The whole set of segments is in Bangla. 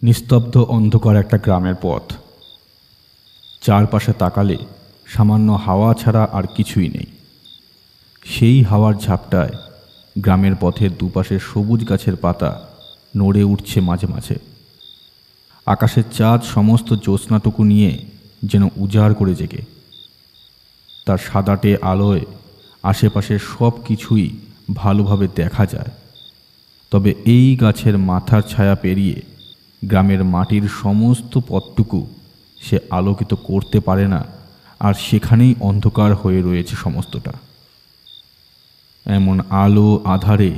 নিস্তব্ধ অন্ধকার একটা গ্রামের পথ। চারপাশে তাকালে সামান্য হাওয়া ছাড়া আর কিছুই নেই। সেই হাওয়ার ঝাপটায় গ্রামের পথের দুপাশে সবুজ গাছের পাতা নড়ে উঠছে মাঝে মাঝে। আকাশের চাঁদ সমস্ত জ্যোৎস্নাটুকু নিয়ে যেন উজাড় করে জেগে। তার সাদাটে আলোয় আশেপাশের সব কিছুই ভালোভাবে দেখা যায়। তবে এই গাছের মাথার ছায়া পেরিয়ে গ্রামের মাটির সমস্ত পথটুকু সে আলোকিত করতে পারে না, আর সেখানেই অন্ধকার হয়ে রয়েছে সমস্তটা। এমন আলো আধারে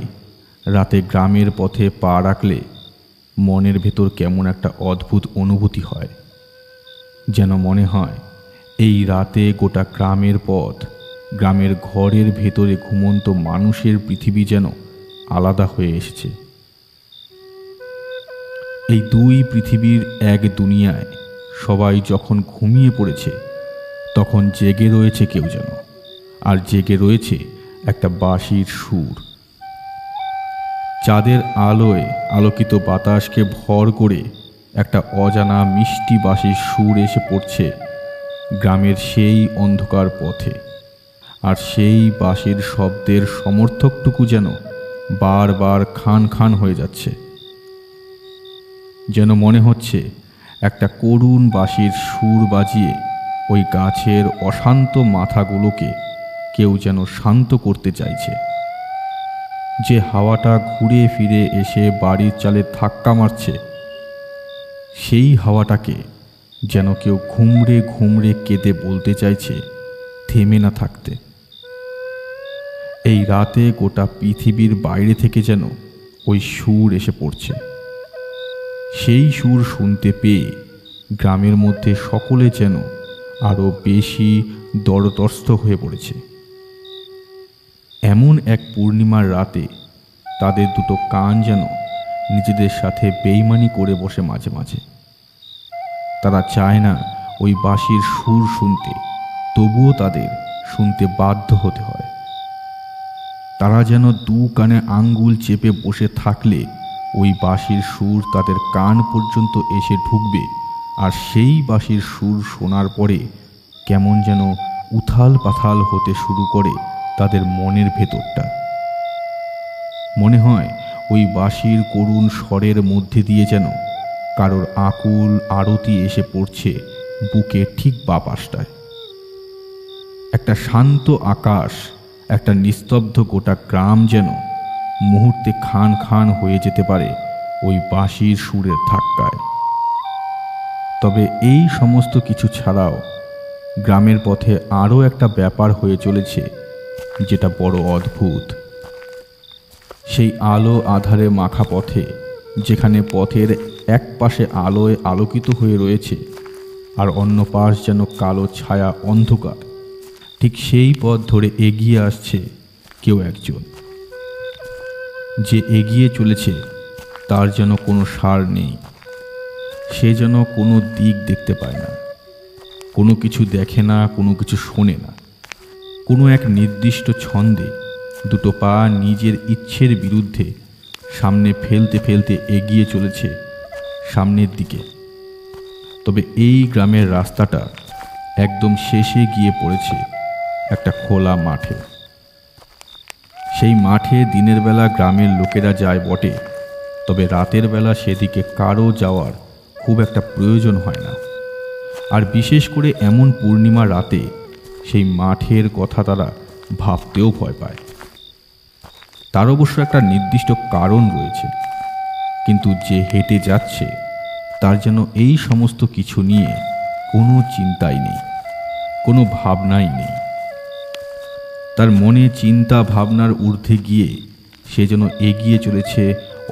রাতে গ্রামের পথে পা রাখলে মনের ভেতর কেমন একটা অদ্ভুত অনুভূতি হয়। যেন মনে হয় এই রাতে গোটা গ্রামের পথ, গ্রামের ঘরের ভেতরে ঘুমন্ত মানুষের পৃথিবী যেন আলাদা হয়ে এসেছে। এই দুই পৃথিবীর এক দুনিয়ায় সবাই যখন ঘুমিয়ে পড়েছে, তখন জেগে রয়েছে কেউ যেন, আর জেগে রয়েছে একটা বাঁশির সুর। চাঁদের আলোয় আলোকিত বাতাসকে ভর করে একটা অজানা মিষ্টি বাঁশির সুর এসে পড়ছে গ্রামের সেই অন্ধকার পথে। আর সেই বাঁশির শব্দের সমর্থকটুকু যেন বারবার খান খান হয়ে যাচ্ছে। যেন মনে হচ্ছে একটা করুণ বাঁশির সুর বাজিয়ে ওই গাছের অশান্ত মাথাগুলোকে কেউ যেন শান্ত করতে চাইছে। যে হাওয়াটা ঘুরে ফিরে এসে বাড়ির চালে ধাক্কা মারছে, সেই হাওয়াটাকে যেন কেউ ঘুমড়ে ঘুমড়ে কেঁদে বলতে চাইছে থেমে না থাকতে। এই রাতে গোটা পৃথিবীর বাইরে থেকে যেন ওই সুর এসে পড়ছে। সেই সুর শুনতে পেয়ে গ্রামের মধ্যে সকলে যেন আরও বেশি দরদর্স্ত হয়ে পড়েছে। এমন এক পূর্ণিমার রাতে তাদের দুটো কান যেন নিজেদের সাথে বেইমানি করে বসে মাঝে মাঝে। তারা চায় না ওই বাঁশির সুর শুনতে, তবুও তাদের শুনতে বাধ্য হতে হয়। তারা যেন দু কানে আঙ্গুল চেপে বসে থাকলে ওই বাঁশির সুর তাদের কান পর্যন্ত এসে ঢুকবে, আর সেই বাঁশির সুর শোনার পরে কেমন যেন উথাল পাথাল হতে শুরু করে তাদের মনের ভেতরটা। মনে হয় ওই বাঁশির করুণ স্বরের মধ্যে দিয়ে যেন কারোর আকুল আরতি এসে পড়ছে বুকের ঠিক বাঁ পাশটায়। একটা শান্ত আকাশ, একটা নিস্তব্ধ গোটা গ্রাম যেন মুহূর্তে খান খান হয়ে যেতে পারে ওই বাঁশির সুরের ধাক্কায়। তবে এই সমস্ত কিছু ছাড়াও গ্রামের পথে আরও একটা ব্যাপার হয়ে চলেছে, যেটা বড় অদ্ভুত। সেই আলো আধারে মাখা পথে, যেখানে পথের এক পাশে আলোয় আলোকিত হয়ে রয়েছে আর অন্য পাশ যেন কালো ছায়া অন্ধকার, ঠিক সেই পথ ধরে এগিয়ে আসছে কেউ একজন। যে এগিয়ে চলেছে তার যেন কোনো সার নেই। সে যেন কোনো দিক দেখতে পায় না, কোনো কিছু দেখে না, কোনো কিছু শোনে না। কোনো এক নির্দিষ্ট ছন্দে দুটো পা নিজের ইচ্ছের বিরুদ্ধে সামনে ফেলতে ফেলতে এগিয়ে চলেছে সামনের দিকে। তবে এই গ্রামের রাস্তাটা একদম শেষে গিয়ে পড়েছে একটা খোলা মাঠে। সেই মাঠে দিনের বেলা গ্রামের লোকেরা যায় বটে, তবে রাতের বেলা সেদিকে কারো যাওয়ার খুব একটা প্রয়োজন হয় না। আর বিশেষ করে এমন পূর্ণিমা রাতে সেই মাঠের কথা তারা ভাবতেও ভয় পায়। তার অবশ্য একটা নির্দিষ্ট কারণ রয়েছে, কিন্তু যে হেঁটে যাচ্ছে তার যেন এই সমস্ত কিছু নিয়ে কোনো চিন্তাই নেই, কোনো ভাবনাই নেই। তার মনে চিন্তা ভাবনার ঊর্ধ্বে গিয়ে সে যেন এগিয়ে চলেছে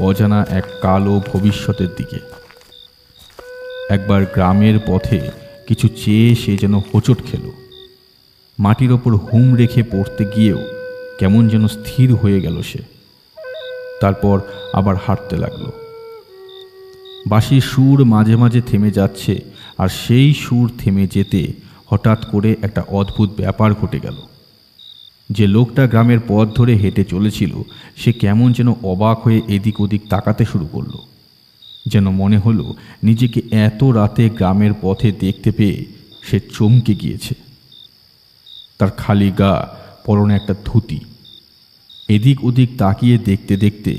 অজানা এক কালো ভবিষ্যতের দিকে। একবার গ্রামের পথে কিছু চেয়ে সে যেন হোঁচট খেল। মাটির ওপর হুম রেখে পড়তে গিয়েও কেমন যেন স্থির হয়ে গেল সে। তারপর আবার হাঁটতে লাগল। বাঁশির সুর মাঝে মাঝে থেমে যাচ্ছে, আর সেই সুর থেমে যেতে হঠাৎ করে একটা অদ্ভুত ব্যাপার ঘটে গেল। যে লোকটা গ্রামের পথ ধরে হেঁটে চলেছিল সে কেমন যেন অবাক হয়ে এদিক ওদিক তাকাতে শুরু করল। যেন মনে হলো নিজেকে এত রাতে গ্রামের পথে দেখতে পেয়ে সে চমকে গিয়েছে। তার খালি গা, পরনে একটা ধুতি। এদিক ওদিক তাকিয়ে দেখতে দেখতে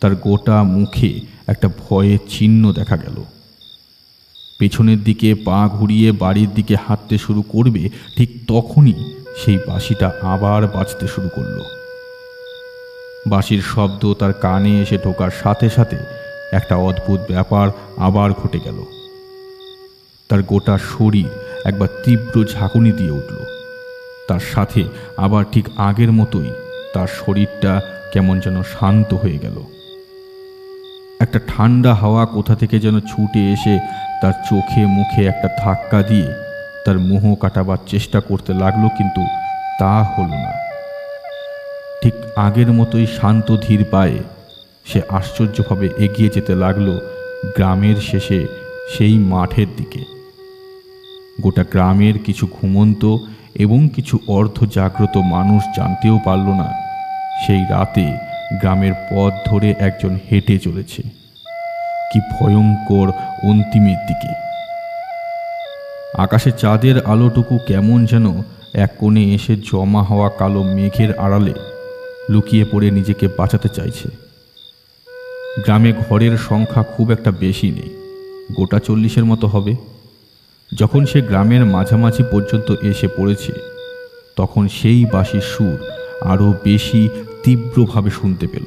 তার গোটা মুখে একটা ভয়ের চিহ্ন দেখা গেল। পেছনের দিকে পা ঘুরিয়ে বাড়ির দিকে হাঁটতে শুরু করবে, ঠিক তখনই সেই বাঁশিটা আবার বাজতে শুরু করলো। বাঁশির শব্দ তার কানে এসে ঢোকার সাথে সাথে একটা অদ্ভুত ব্যাপার আবার ঘটে গেল। তার গোটা শরীর একবার তীব্র ঝাঁকুনি দিয়ে উঠল। তার সাথে আবার ঠিক আগের মতোই তার শরীরটা কেমন যেন শান্ত হয়ে গেল। একটা ঠান্ডা হাওয়া কোথা থেকে যেন ছুটে এসে তার চোখে মুখে একটা ধাক্কা দিয়ে তার মোহ কাটাবার চেষ্টা করতে লাগলো, কিন্তু তা হলো না। ঠিক আগের মতোই শান্ত ধীর পায়ে সে আশ্চর্যভাবে এগিয়ে যেতে লাগলো গ্রামের শেষে সেই মাঠের দিকে। গোটা গ্রামের কিছু ঘুমন্ত এবং কিছু অর্ধ জাগ্রত মানুষ জানতেও পারল না সেই রাতে গ্রামের পথ ধরে একজন হেঁটে চলেছে। কি ভয়ঙ্কর অন্তিমের দিকে! আকাশে চাঁদের আলোটুকু কেমন যেন এক কোণে এসে জমা হওয়া কালো মেঘের আড়ালে লুকিয়ে পড়ে নিজেকে বাঁচাতে চাইছে। গ্রামে ঘরের সংখ্যা খুব একটা বেশি নেই, গোটা 40-এর মতো হবে। যখন সে গ্রামের মাঝামাঝি পর্যন্ত এসে পড়েছে, তখন সেই বাঁশির সুর আরও বেশি তীব্রভাবে শুনতে পেল।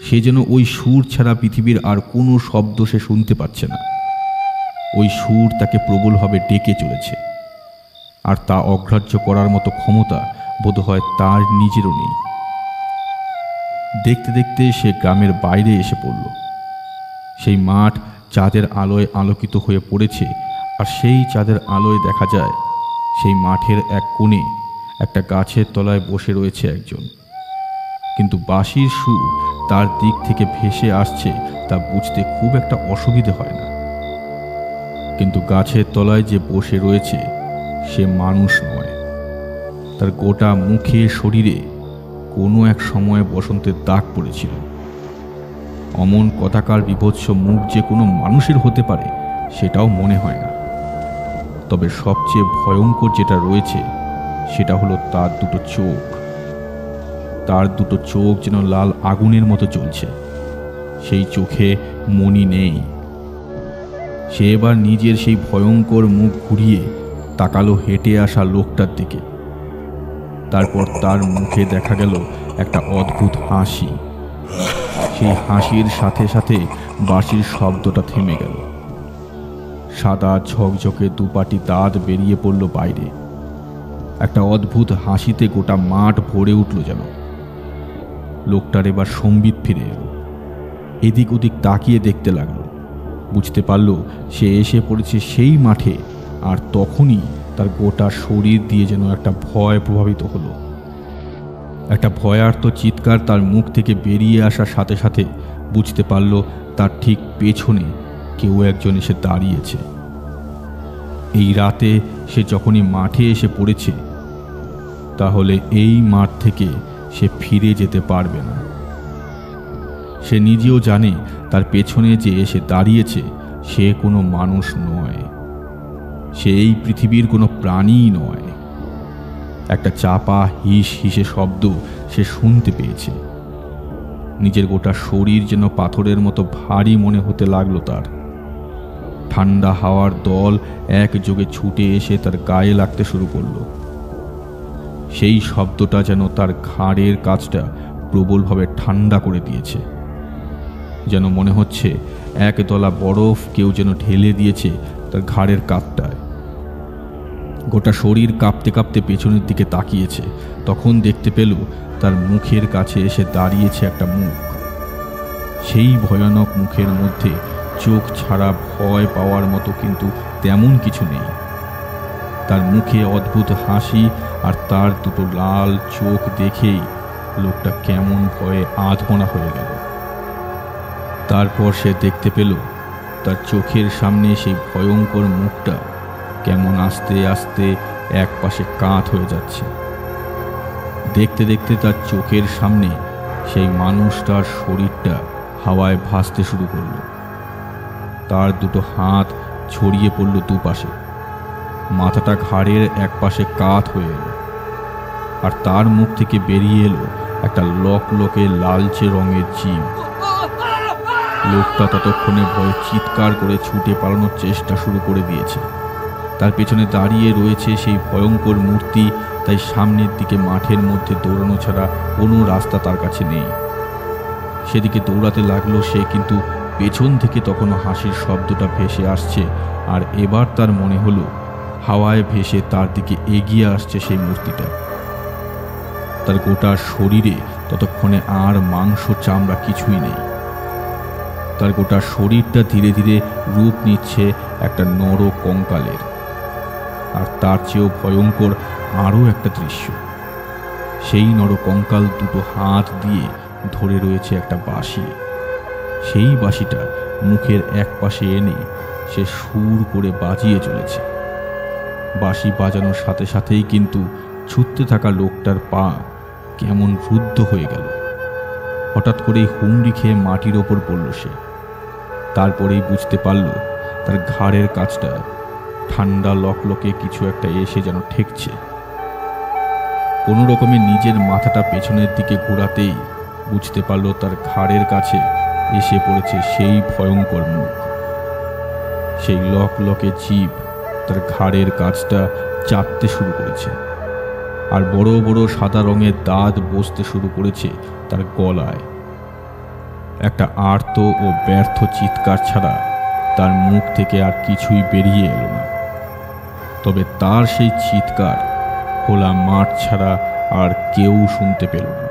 সে যেন ওই সুর ছাড়া পৃথিবীর আর কোনো শব্দ সে শুনতে পাচ্ছে না। ওই সুর তাকে প্রবলভাবে ডেকে চলেছে, আর তা অগ্রাহ্য করার মতো ক্ষমতা বোধহয় তার নিজেরও নেই। দেখতে দেখতে সে গ্রামের বাইরে এসে পড়ল। সেই মাঠ চাঁদের আলোয় আলোকিত হয়ে পড়েছে, আর সেই চাঁদের আলোয় দেখা যায় সেই মাঠের এক কোণে একটা গাছের তলায় বসে রয়েছে একজন। কিন্তু বাঁশির সুর তার দিক থেকে ভেসে আসছে তা বুঝতে খুব একটা অসুবিধে হয় না। কিন্তু গাছের তলায় যে বসে রয়েছে সে মানুষ নয়। তার গোটা মুখে শরীরে কোনো এক সময় বসন্তের দাগ পড়েছিল। অমন কথাকার বিভৎস মুখ যে কোনো মানুষের হতে পারে সেটাও মনে হয় না। তবে সবচেয়ে ভয়ঙ্কর যেটা রয়েছে সেটা হলো তার দুটো চোখ। তার দুটো চোখ যেন লাল আগুনের মতো জ্বলছে। সেই চোখে মণি নেই। সে এবার নিজের সেই ভয়ঙ্কর মুখ ঘুরিয়ে তাকালো হেঁটে আসা লোকটার দিকে। তারপর তার মুখে দেখা গেল একটা অদ্ভুত হাসি। সেই হাসির সাথে সাথে বাঁশির শব্দটা থেমে গেল। সাদা ঝকঝকে দুপাটি দাঁত বেরিয়ে পড়ল বাইরে। একটা অদ্ভুত হাসিতে গোটা মাঠ ভরে উঠল যেন। লোকটার এবার সম্বিত ফিরে এলো। এদিক ওদিক তাকিয়ে দেখতে লাগলো। বুঝতে পারল সে এসে পড়েছে সেই মাঠে, আর তখনই তার গোটা শরীর দিয়ে যেন একটা ভয় প্রভাবিত হলো। একটা ভয়ার্ত চিৎকার তার মুখ থেকে বেরিয়ে আসার সাথে সাথে বুঝতে পারল তার ঠিক পেছনে কেউ একজন এসে দাঁড়িয়েছে। এই রাতে সে যখনই মাঠে এসে পড়েছে, তাহলে এই মাঠ থেকে সে ফিরে যেতে পারবে না। সে নিজেও জানে তার পেছনে যে এসে দাঁড়িয়েছে সে কোনো মানুষ নয়, সে এই পৃথিবীর কোনো প্রাণীই নয়। একটা চাপা হিস হিসে শব্দ সে শুনতে পেয়েছে। নিজের গোটা শরীর যেন পাথরের মতো ভারী মনে হতে লাগলো তার। ঠান্ডা হাওয়ার দল একযোগে ছুটে এসে তার গায়ে লাগতে শুরু করলো। সেই শব্দটা যেন তার ঘাড়ের কাছটা প্রবলভাবে ঠান্ডা করে দিয়েছে। যেন মনে হচ্ছে একদলা বরফ কেউ যেন ঢেলে দিয়েছে তার ঘাড়ের কাপটায়। গোটা শরীর কাঁপতে কাঁপতে পেছনের দিকে তাকিয়েছে। তখন দেখতে পেল তার মুখের কাছে এসে দাঁড়িয়েছে একটা মুখ। সেই ভয়ানক মুখের মধ্যে চোখ ছাড়া ভয় পাওয়ার মতো কিন্তু তেমন কিছু নেই। তার মুখে অদ্ভুত হাসি, আর তার দুটো লাল চোখ দেখেই লোকটা কেমন ভয়ে আধমরা হয়ে গেল। তারপর সে দেখতে পেল তার চোখের সামনে সেই ভয়ঙ্কর মুখটা কেমন আস্তে আস্তে এক পাশে কাত হয়ে যাচ্ছে। দেখতে দেখতে তার চোখের সামনে সেই মানুষটার শরীরটা হাওয়ায় ভাসতে শুরু করলো। তার দুটো হাত ছড়িয়ে পড়ল দুপাশে, মাথাটা ঘাড়ের এক পাশে কাত হয়ে এলো, আর তার মুখ থেকে বেরিয়ে এলো একটা লকলকে লালচে রঙের জিভ। লোকটা ততক্ষণে ভয়ে চিৎকার করে ছুটে পালানোর চেষ্টা শুরু করে দিয়েছে। তার পেছনে দাঁড়িয়ে রয়েছে সেই ভয়ঙ্কর মূর্তি, তাই সামনের দিকে মাঠের মধ্যে দৌড়ানো ছাড়া কোনো রাস্তা তার কাছে নেই। সেদিকে দৌড়াতে লাগলো সে, কিন্তু পেছন থেকে তখনও হাসির শব্দটা ভেসে আসছে, আর এবার তার মনে হলো হাওয়ায় ভেসে তার দিকে এগিয়ে আসছে সেই মূর্তিটা। তার গোটা শরীরে ততক্ষণে আর মাংস চামড়া কিছুই নেই। তার গোটা শরীরটা ধীরে ধীরে রূপ নিচ্ছে একটা নর কঙ্কালের। আর তার চেয়েও ভয়ঙ্কর আরও একটা দৃশ্য, সেই নর কঙ্কাল দুটো হাত দিয়ে ধরে রয়েছে একটা বাঁশি। সেই বাঁশিটা মুখের এক পাশে এনে সে সুর করে বাজিয়ে চলেছে। বাঁশি বাজানোর সাথে সাথেই কিন্তু ছুটতে থাকা লোকটার পা কেমন রুদ্ধ হয়ে গেল। হঠাৎ করেই হুমড়ি খেয়ে মাটির ওপর পড়ল সে। তারপরেই বুঝতে পারল তার ঘাড়ের কাছটা ঠান্ডা লকলকে কিছু একটা এসে যেন ঠেকছে। কোনো রকমে নিজের মাথাটা পেছনের দিকে ঘোরাতেই বুঝতে পারল তার ঘাড়ের কাছে এসে পড়েছে সেই ভয়ঙ্কর মুখ। সেই লকলকে জিভ তার ঘাড়ের কাছটা চাটতে শুরু করেছে, আর বড় বড় সাদা রঙের দাঁত বসতে শুরু করেছে তার গলায়। একটা আর্ত ও ব্যর্থ চিৎকার ছাড়া তার মুখ থেকে আর কিছুই বেরিয়ে এলো না। তবে তার সেই চিৎকার খোলা মাঠ ছাড়া আর কেউ শুনতে পেল না।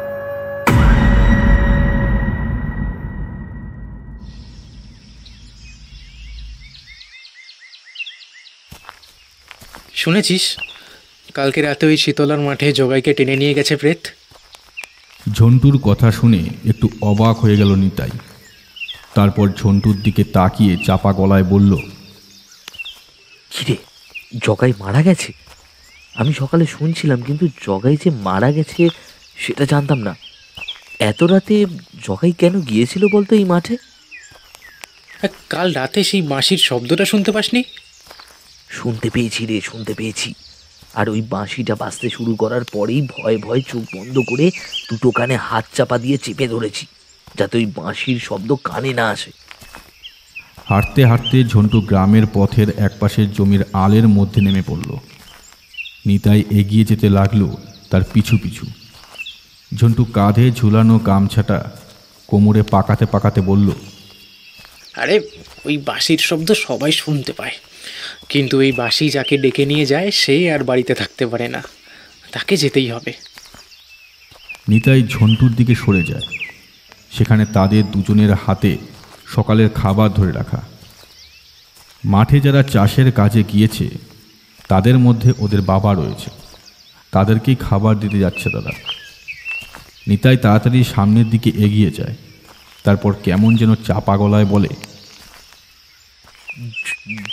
শুনেছিস কালকে রাতে ওই শীতলার মাঠে জগাইকে টেনে নিয়ে গেছে প্রেত? ঝন্টুর কথা শুনে একটু অবাক হয়ে গেল নিতাই। তারপর ঝন্টুর দিকে তাকিয়ে চাপা গলায় বলল, কিরে, জগাই মারা গেছে? আমি সকালে শুনছিলাম, কিন্তু জগাই যে মারা গেছে সেটা জানতাম না। এত রাতে জগাই কেন গিয়েছিল বলতো এই মাঠে? কাল রাতে সেই বাঁশির শব্দটা শুনতে পাসনি? শুনতে পেয়েছি রে, শুনতে পেয়েছি। আর ওই বাঁশিটা বাজতে শুরু করার পরেই ভয়ে ভয়ে চোখ বন্ধ করে দুটো কানে হাত চাপা দিয়ে চেপে ধরেছি, যাতে ওই বাঁশির শব্দ কানে না আসে। হাঁটতে হাঁটতে ঝন্টু গ্রামের পথের একপাশের জমির আলের মধ্যে নেমে পড়ল। নিতাই এগিয়ে যেতে লাগলো তার পিছু পিছু। ঝন্টু কাঁধে ঝুলানো গামছাটা কোমরে পাকাতে পাকাতে বলল, আরে ওই বাঁশির শব্দ সবাই শুনতে পায়, কিন্তু এই বাঁশি যাকে ডেকে নিয়ে যায় সে আর বাড়িতে থাকতে পারে না, তাকে যেতেই হবে। নিতাই ঝন্টুর দিকে সরে যায়। সেখানে তাদের দুজনের হাতে সকালের খাবার ধরে রাখা। মাঠে যারা চাষের কাজে গিয়েছে তাদের মধ্যে ওদের বাবা রয়েছে, তাদেরকেই খাবার দিতে যাচ্ছে দাদা। নিতাই তাড়াতাড়ি সামনের দিকে এগিয়ে যায়। তারপর কেমন যেন চাপা গলায় বলে,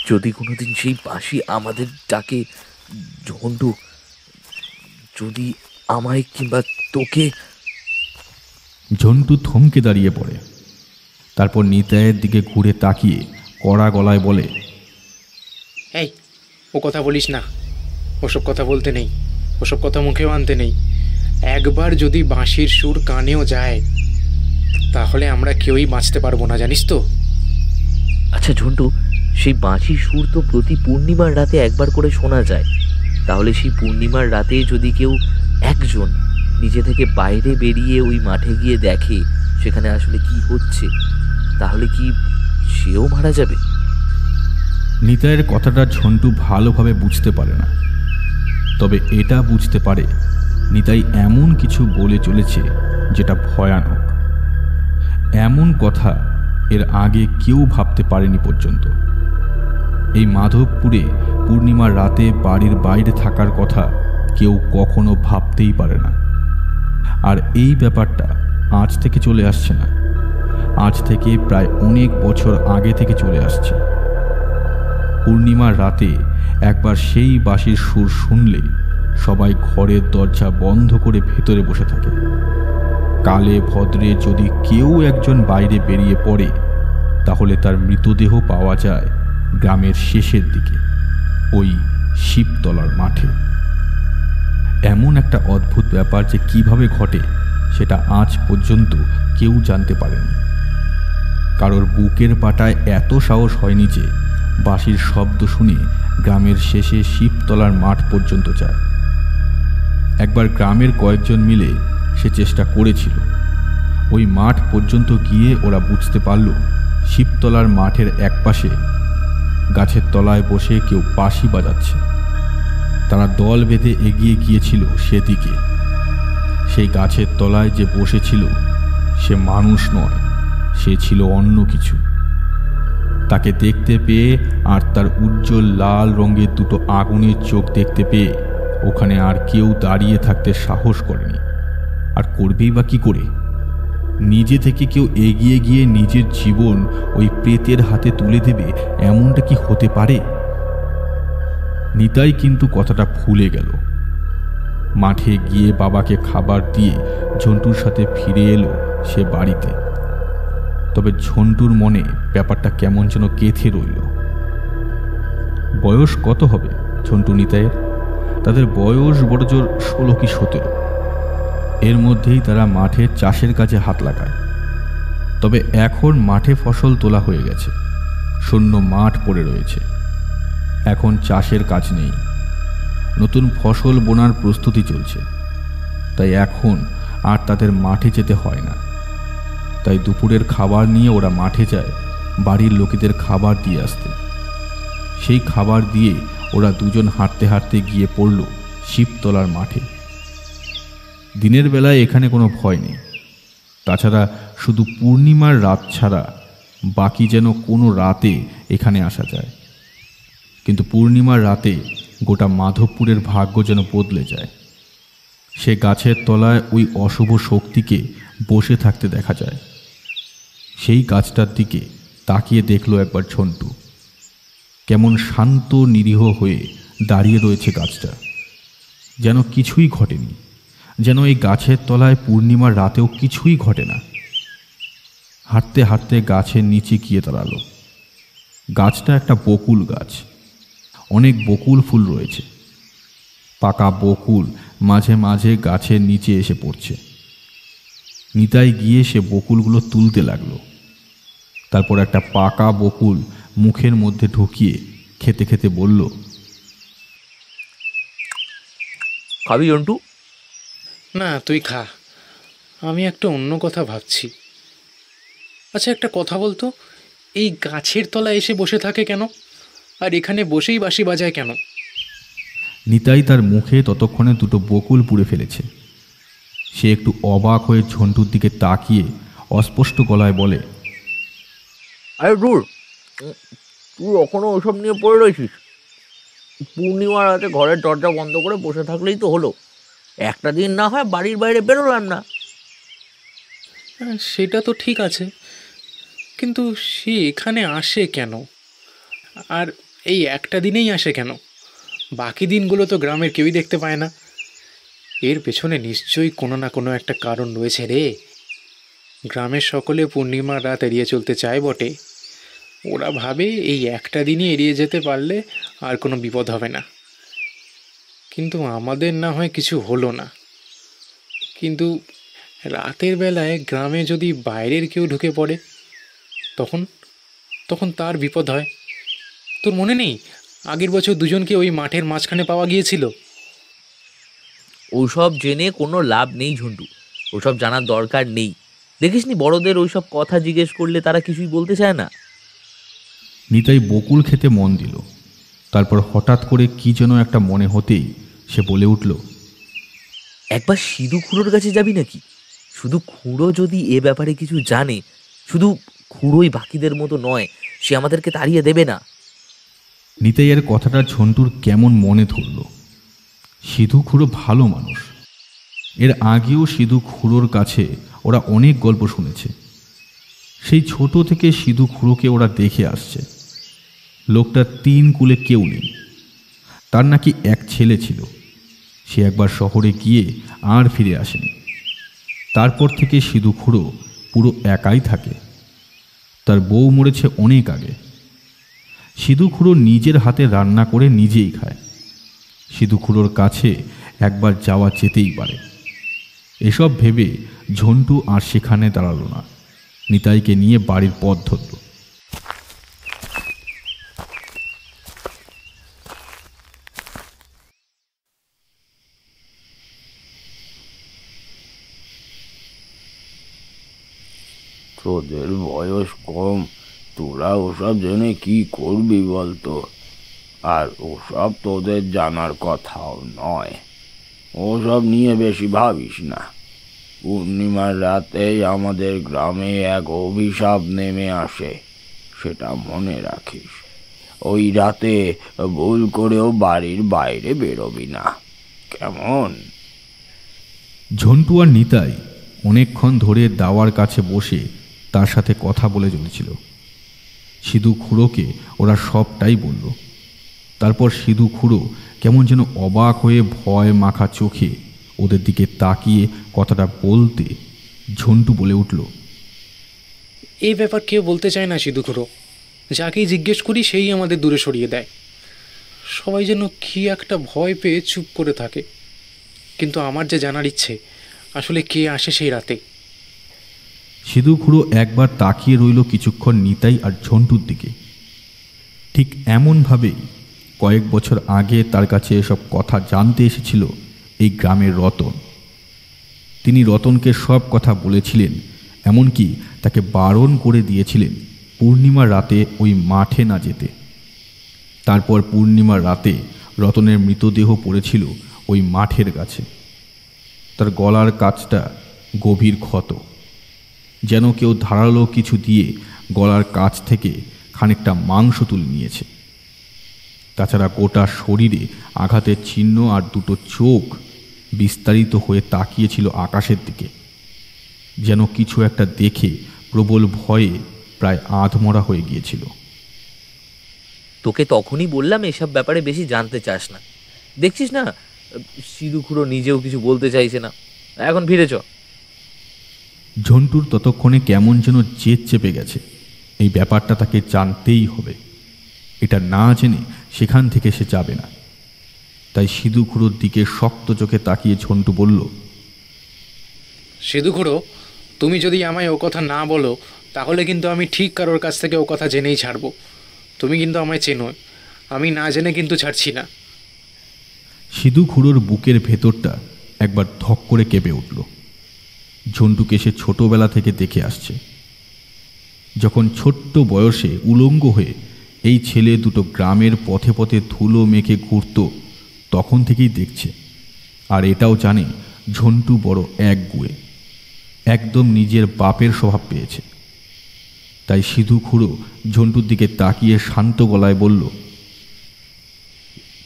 যদি কোনোদিন সেই বাঁশি আমাদের ডাকে, ঝন্টু, যদি আমায় কিংবা তোকে। ঝন্টু থমকে দাঁড়িয়ে পড়ে। তারপর নিতাইয়ের দিকে ঘুরে তাকিয়ে কড়া গলায় বলে, এই ও কথা বলিস না, ওসব কথা বলতে নেই, ওসব কথা মুখেও আনতে নেই। একবার যদি বাঁশির সুর কানেও যায় তাহলে আমরা কেউই বাঁচতে পারবো না, জানিস তো? আচ্ছা ঝন্টু, সেই বাঁশির সুর তো প্রতি পূর্ণিমার রাতে একবার করে শোনা যায়। তাহলে সেই পূর্ণিমার রাতে যদি কেউ একজন নিজে থেকে বাইরে বেরিয়ে ওই মাঠে গিয়ে দেখে সেখানে আসলে কি হচ্ছে, তাহলে কি সেও মারা যাবে? নিতাইয়ের কথাটা ঝন্টু ভালোভাবে বুঝতে পারে না, তবে এটা বুঝতে পারে নিতাই এমন কিছু বলে চলেছে যেটা ভয়ানক। এমন কথা এর আগে কেউ ভাবতে পারেনি পর্যন্ত। এই মাধবপুরে পূর্ণিমার রাতে বাড়ির বাইরে থাকার কথা কেউ কখনো ভাবতেই পারে না। আর এই ব্যাপারটা আজ থেকে চলে আসছে না, আজ থেকে প্রায় অনেক বছর আগে থেকে চলে আসছে। পূর্ণিমার রাতে একবার সেই বাঁশির সুর শুনলে সবাই ঘরের দরজা বন্ধ করে ভেতরে বসে থাকে। কালে ভদ্রে যদি কেউ একজন বাইরে বেরিয়ে পড়ে তাহলে তার মৃতদেহ পাওয়া যায় গ্রামের শেষের দিকে, ওই শিবতলার মাঠে। এমন একটা অদ্ভুত ব্যাপার যে কিভাবে ঘটে সেটা আজ পর্যন্ত কেউ জানতে পারেনি। কারোর বুকের পাটায় এত সাহস হয়নি যে বাঁশির শব্দ শুনে গ্রামের শেষে শিবতলার মাঠ পর্যন্ত যায়। একবার গ্রামের কয়েকজন মিলে সে চেষ্টা করেছিল। ওই মাঠ পর্যন্ত গিয়ে ওরা বুঝতে পারল শিবতলার মাঠের একপাশে গাছের তলায় বসে কেউ বাঁশি বাজাচ্ছে। তারা দল বেঁধে এগিয়ে গিয়েছিল সেদিকে। সেই গাছের তলায় যে বসেছিল সে মানুষ নয়, সে ছিল অন্য কিছু। তাকে দেখতে পেয়ে আর তার উজ্জ্বল লাল রঙের দুটো আগুনের চোখ দেখতে পেয়ে ওখানে আর কেউ দাঁড়িয়ে থাকতে সাহস করেনি। আর করবেই বা কি করে? নিজে থেকে কেউ এগিয়ে গিয়ে নিজের জীবন ওই প্রেতের হাতে তুলে দেবে, এমনটা কি হতে পারে? নিতাই কিন্তু কথাটা ভুলে গেল। মাঠে গিয়ে বাবাকে খাবার দিয়ে ঝন্টুর সাথে ফিরে এলো সে বাড়িতে। তবে ঝন্টুর মনে ব্যাপারটা কেমন যেন গেঁথে রইল। বয়স কত হবে ঝন্টু নিতাইয়ের? তাদের বয়স বড়জোর 16 কি 17। এর মধ্যেই তারা মাঠে চাষের কাজে হাত লাগায়। তবে এখন মাঠে ফসল তোলা হয়ে গেছে, শূন্য মাঠ পড়ে রয়েছে। এখন চাষের কাজ নেই, নতুন ফসল বোনার প্রস্তুতি চলছে। তাই এখন আর তাদের মাঠে যেতে হয় না। তাই দুপুরের খাবার নিয়ে ওরা মাঠে যায় বাড়ির লোকেদের খাবার দিয়ে আসতে। সেই খাবার দিয়ে ওরা দুজন হাঁটতে হাঁটতে গিয়ে পড়ল শিবতলার মাঠে। দিনের বেলায় এখানে কোনো ভয় নেই। তাছাড়া শুধু পূর্ণিমার রাত ছাড়া বাকি যেন কোনো রাতে এখানে আসা যায়। কিন্তু পূর্ণিমার রাতে গোটা মাধবপুরের ভাগ্য যেন বদলে যায়। সে গাছের তলায় ওই অশুভ শক্তিকে বসে থাকতে দেখা যায়। সেই গাছটার দিকে তাকিয়ে দেখল একবার ঝন্টু। কেমন শান্ত নিরীহ হয়ে দাঁড়িয়ে রয়েছে গাছটা, যেন কিছুই ঘটেনি, যেন এই গাছের তলায় পূর্ণিমার রাতেও কিছুই ঘটে না। হাঁটতে হাঁটতে গাছের নিচে গিয়ে দাঁড়ালো। গাছটা একটা বকুল গাছ, অনেক বকুল ফুল রয়েছে। পাকা বকুল মাঝে মাঝে গাছের নিচে এসে পড়ছে। নিতাই গিয়ে সে বকুলগুলো তুলতে লাগলো। তারপর একটা পাকা বকুল মুখের মধ্যে ঢুকিয়ে খেতে খেতে বলল, খাবি জন্টু? না, তুই খা, আমি একটা অন্য কথা ভাবছি। আচ্ছা, একটা কথা বলতো, এই গাছের তলায় এসে বসে থাকে কেন, আর এখানে বসেই বাঁশি বাজায় কেন? নিতাই তার মুখে ততক্ষণে দুটো বকুল পুড়ে ফেলেছে। সে একটু অবাক হয়ে ঝন্টুর দিকে তাকিয়ে অস্পষ্ট গলায় বলে, আরে দূর, তুই এখনো ওসব নিয়ে পড়ে রয়েছিস? পূর্ণিমার রাতে ঘরের দরজা বন্ধ করে বসে থাকলেই তো হলো। একটা দিন না হয় বাড়ির বাইরে বেরোলাম না। সেটা তো ঠিক আছে, কিন্তু সে এখানে আসে কেন? আর এই একটা দিনেই আসে কেন? বাকি দিনগুলো তো গ্রামের কেউই দেখতে পায় না। এর পেছনে নিশ্চয়ই কোনো না কোনো একটা কারণ রয়েছে রে। গ্রামের সকলে পূর্ণিমার রাত এড়িয়ে চলতে চায় বটে। ওরা ভাবে এই একটা দিনই এড়িয়ে যেতে পারলে আর কোনো বিপদ হবে না। কিন্তু আমাদের না হয় কিছু হলো না, কিন্তু রাতের বেলায় গ্রামে যদি বাইরের কেউ ঢুকে পড়ে তখন তখন তার বিপদ হয়। তোর মনে নেই আগের বছর দুজনকে ওই মাঠের মাঝখানে পাওয়া গিয়েছিল? ওসব জেনে কোনো লাভ নেই ঝন্টু, ওসব জানার দরকার নেই। দেখিসনি বড়দের ওইসব কথা জিজ্ঞেস করলে তারা কিছুই বলতে চায় না। নিতাই বকুল খেতে মন দিল। তারপর হঠাৎ করে কি যেন একটা মনে হতেই সে বলে উঠল, একবার সিধু খুঁড়োর কাছে যাবি নাকি? শুধু খুঁড়ো যদি এ ব্যাপারে কিছু জানে, শুধু খুঁড়োই বাকিদের মতো নয়, সে আমাদেরকে তাড়িয়ে দেবে না। নিতাইয়ের কথাটা ঝন্টুর কেমন মনে ধরল। সিধু খুঁড়ো ভালো মানুষ। এর আগেও সিধু খুঁড়োর কাছে ওরা অনেক গল্প শুনেছে। সেই ছোট থেকে সিধু খুঁড়োকে ওরা দেখে আসছে। লোকটার 3 কুলে কেউ নেই। তার নাকি এক ছেলে ছিল, সে একবার শহরে গিয়ে আর ফিরে আসেনি। তারপর থেকে সিধু খুঁড়ো পুরো একাই থাকে। তার বউ মরেছে অনেক আগে। সিধু খুড়ো নিজের হাতে রান্না করে নিজেই খায়। সিধু খুড়োর কাছে একবার যাওয়া যেতেই পারে। এসব ভেবে ঝন্টু আর সেখানে দাঁড়ালো না, নিতাইকে নিয়ে বাড়ির পথ ধরল। তোদের বয়স কম, তোরা ওসব জেনে কি করবি বলতো? আর ওসব তোদের জানার কথাও নয়। ওসব নিয়ে বেশি ভাবিস না। পূর্ণিমার রাতেই আমাদের গ্রামে এক অভিশাপ নেমে আসে, সেটা মনে রাখিস। ওই রাতে ভুল করেও বাড়ির বাইরে বেরোবি না, কেমন? ঝন্টু আর নিতাই অনেকক্ষণ ধরে দাওয়ার কাছে বসে তার সাথে কথা বলে চলেছিল। সিধু খুড়োকে ওরা সবটাই বলল। তারপর সিধু খুড়ো কেমন যেন অবাক হয়ে ভয় মাখা চোখে ওদের দিকে তাকিয়ে কথাটা বলতে ঝন্টু বলে উঠল, এই ব্যাপার কেউ বলতে চায় না সিধু খুড়ো। যাকেই জিজ্ঞেস করি সেই আমাদের দূরে সরিয়ে দেয়। সবাই যেন কি একটা ভয় পেয়ে চুপ করে থাকে। কিন্তু আমার যে জানার ইচ্ছে, আসলে কে আসে সেই রাতে। সিধু খুড়ো একবার তাকিয়ে রইল কিছুক্ষণ নিতাই আর ঝন্টুর দিকে। ঠিক এমনভাবেই কয়েক বছর আগে তার কাছে এসব কথা জানতে এসেছিল এই গ্রামের রতন। তিনি রতনকে সব কথা বলেছিলেন, এমনকি তাকে বারণ করে দিয়েছিলেন পূর্ণিমার রাতে ওই মাঠে না যেতে। তারপর পূর্ণিমার রাতে রতনের মৃতদেহ পড়েছিল ওই মাঠের কাছে। তার গলার কাছটা গভীর ক্ষত, যেন কেউ ধারালো কিছু দিয়ে গলার কাছ থেকে খানিকটা মাংস তুলে নিয়েছে। তাছাড়া গোটা শরীরে আঘাতের চিহ্ন, আর দুটো চোখ বিস্তারিত হয়ে তাকিয়েছিল আকাশের দিকে, যেন কিছু একটা দেখে প্রবল ভয়ে প্রায় আধমরা হয়ে গিয়েছিল। তোকে তখনই বললাম এসব ব্যাপারে বেশি জানতে চাস না। দেখছিস না, সিধু খুড়ো নিজেও কিছু বলতে চাইছে না। এখন ফিরে চ। ঝন্টুর ততক্ষণে কেমন যেন জেদ চেপে গেছে। এই ব্যাপারটা তাকে জানতেই হবে। এটা না জেনে সেখান থেকে সে যাবে না। তাই সিধু খুড়োর দিকে শক্ত চোখে তাকিয়ে ঝন্টু বলল, সিধু খুড়ো, তুমি যদি আমায় ও কথা না বলো, তাহলে কিন্তু আমি ঠিক কারোর কাছ থেকে ও কথা জেনেই ছাড়বো। তুমি কিন্তু আমায় চেনো, আমি না জেনে কিন্তু ছাড়ছি না। সিধু খুড়োর বুকের ভেতরটা একবার ধক করে কেঁপে উঠল। ঝন্টুকে সে ছোটবেলা থেকে দেখে আসছে। যখন ছোট্ট বয়সে উলঙ্গ হয়ে এই ছেলে দুটো গ্রামের পথে পথে ধুলো মেখে ঘুরত, তখন থেকেই দেখছে। আর এটাও জানে ঝন্টু বড় একগুঁয়ে, একদম নিজের বাপের স্বভাব পেয়েছে। তাই সিধু খুড়ো ঝন্টুর দিকে তাকিয়ে শান্ত গলায় বলল,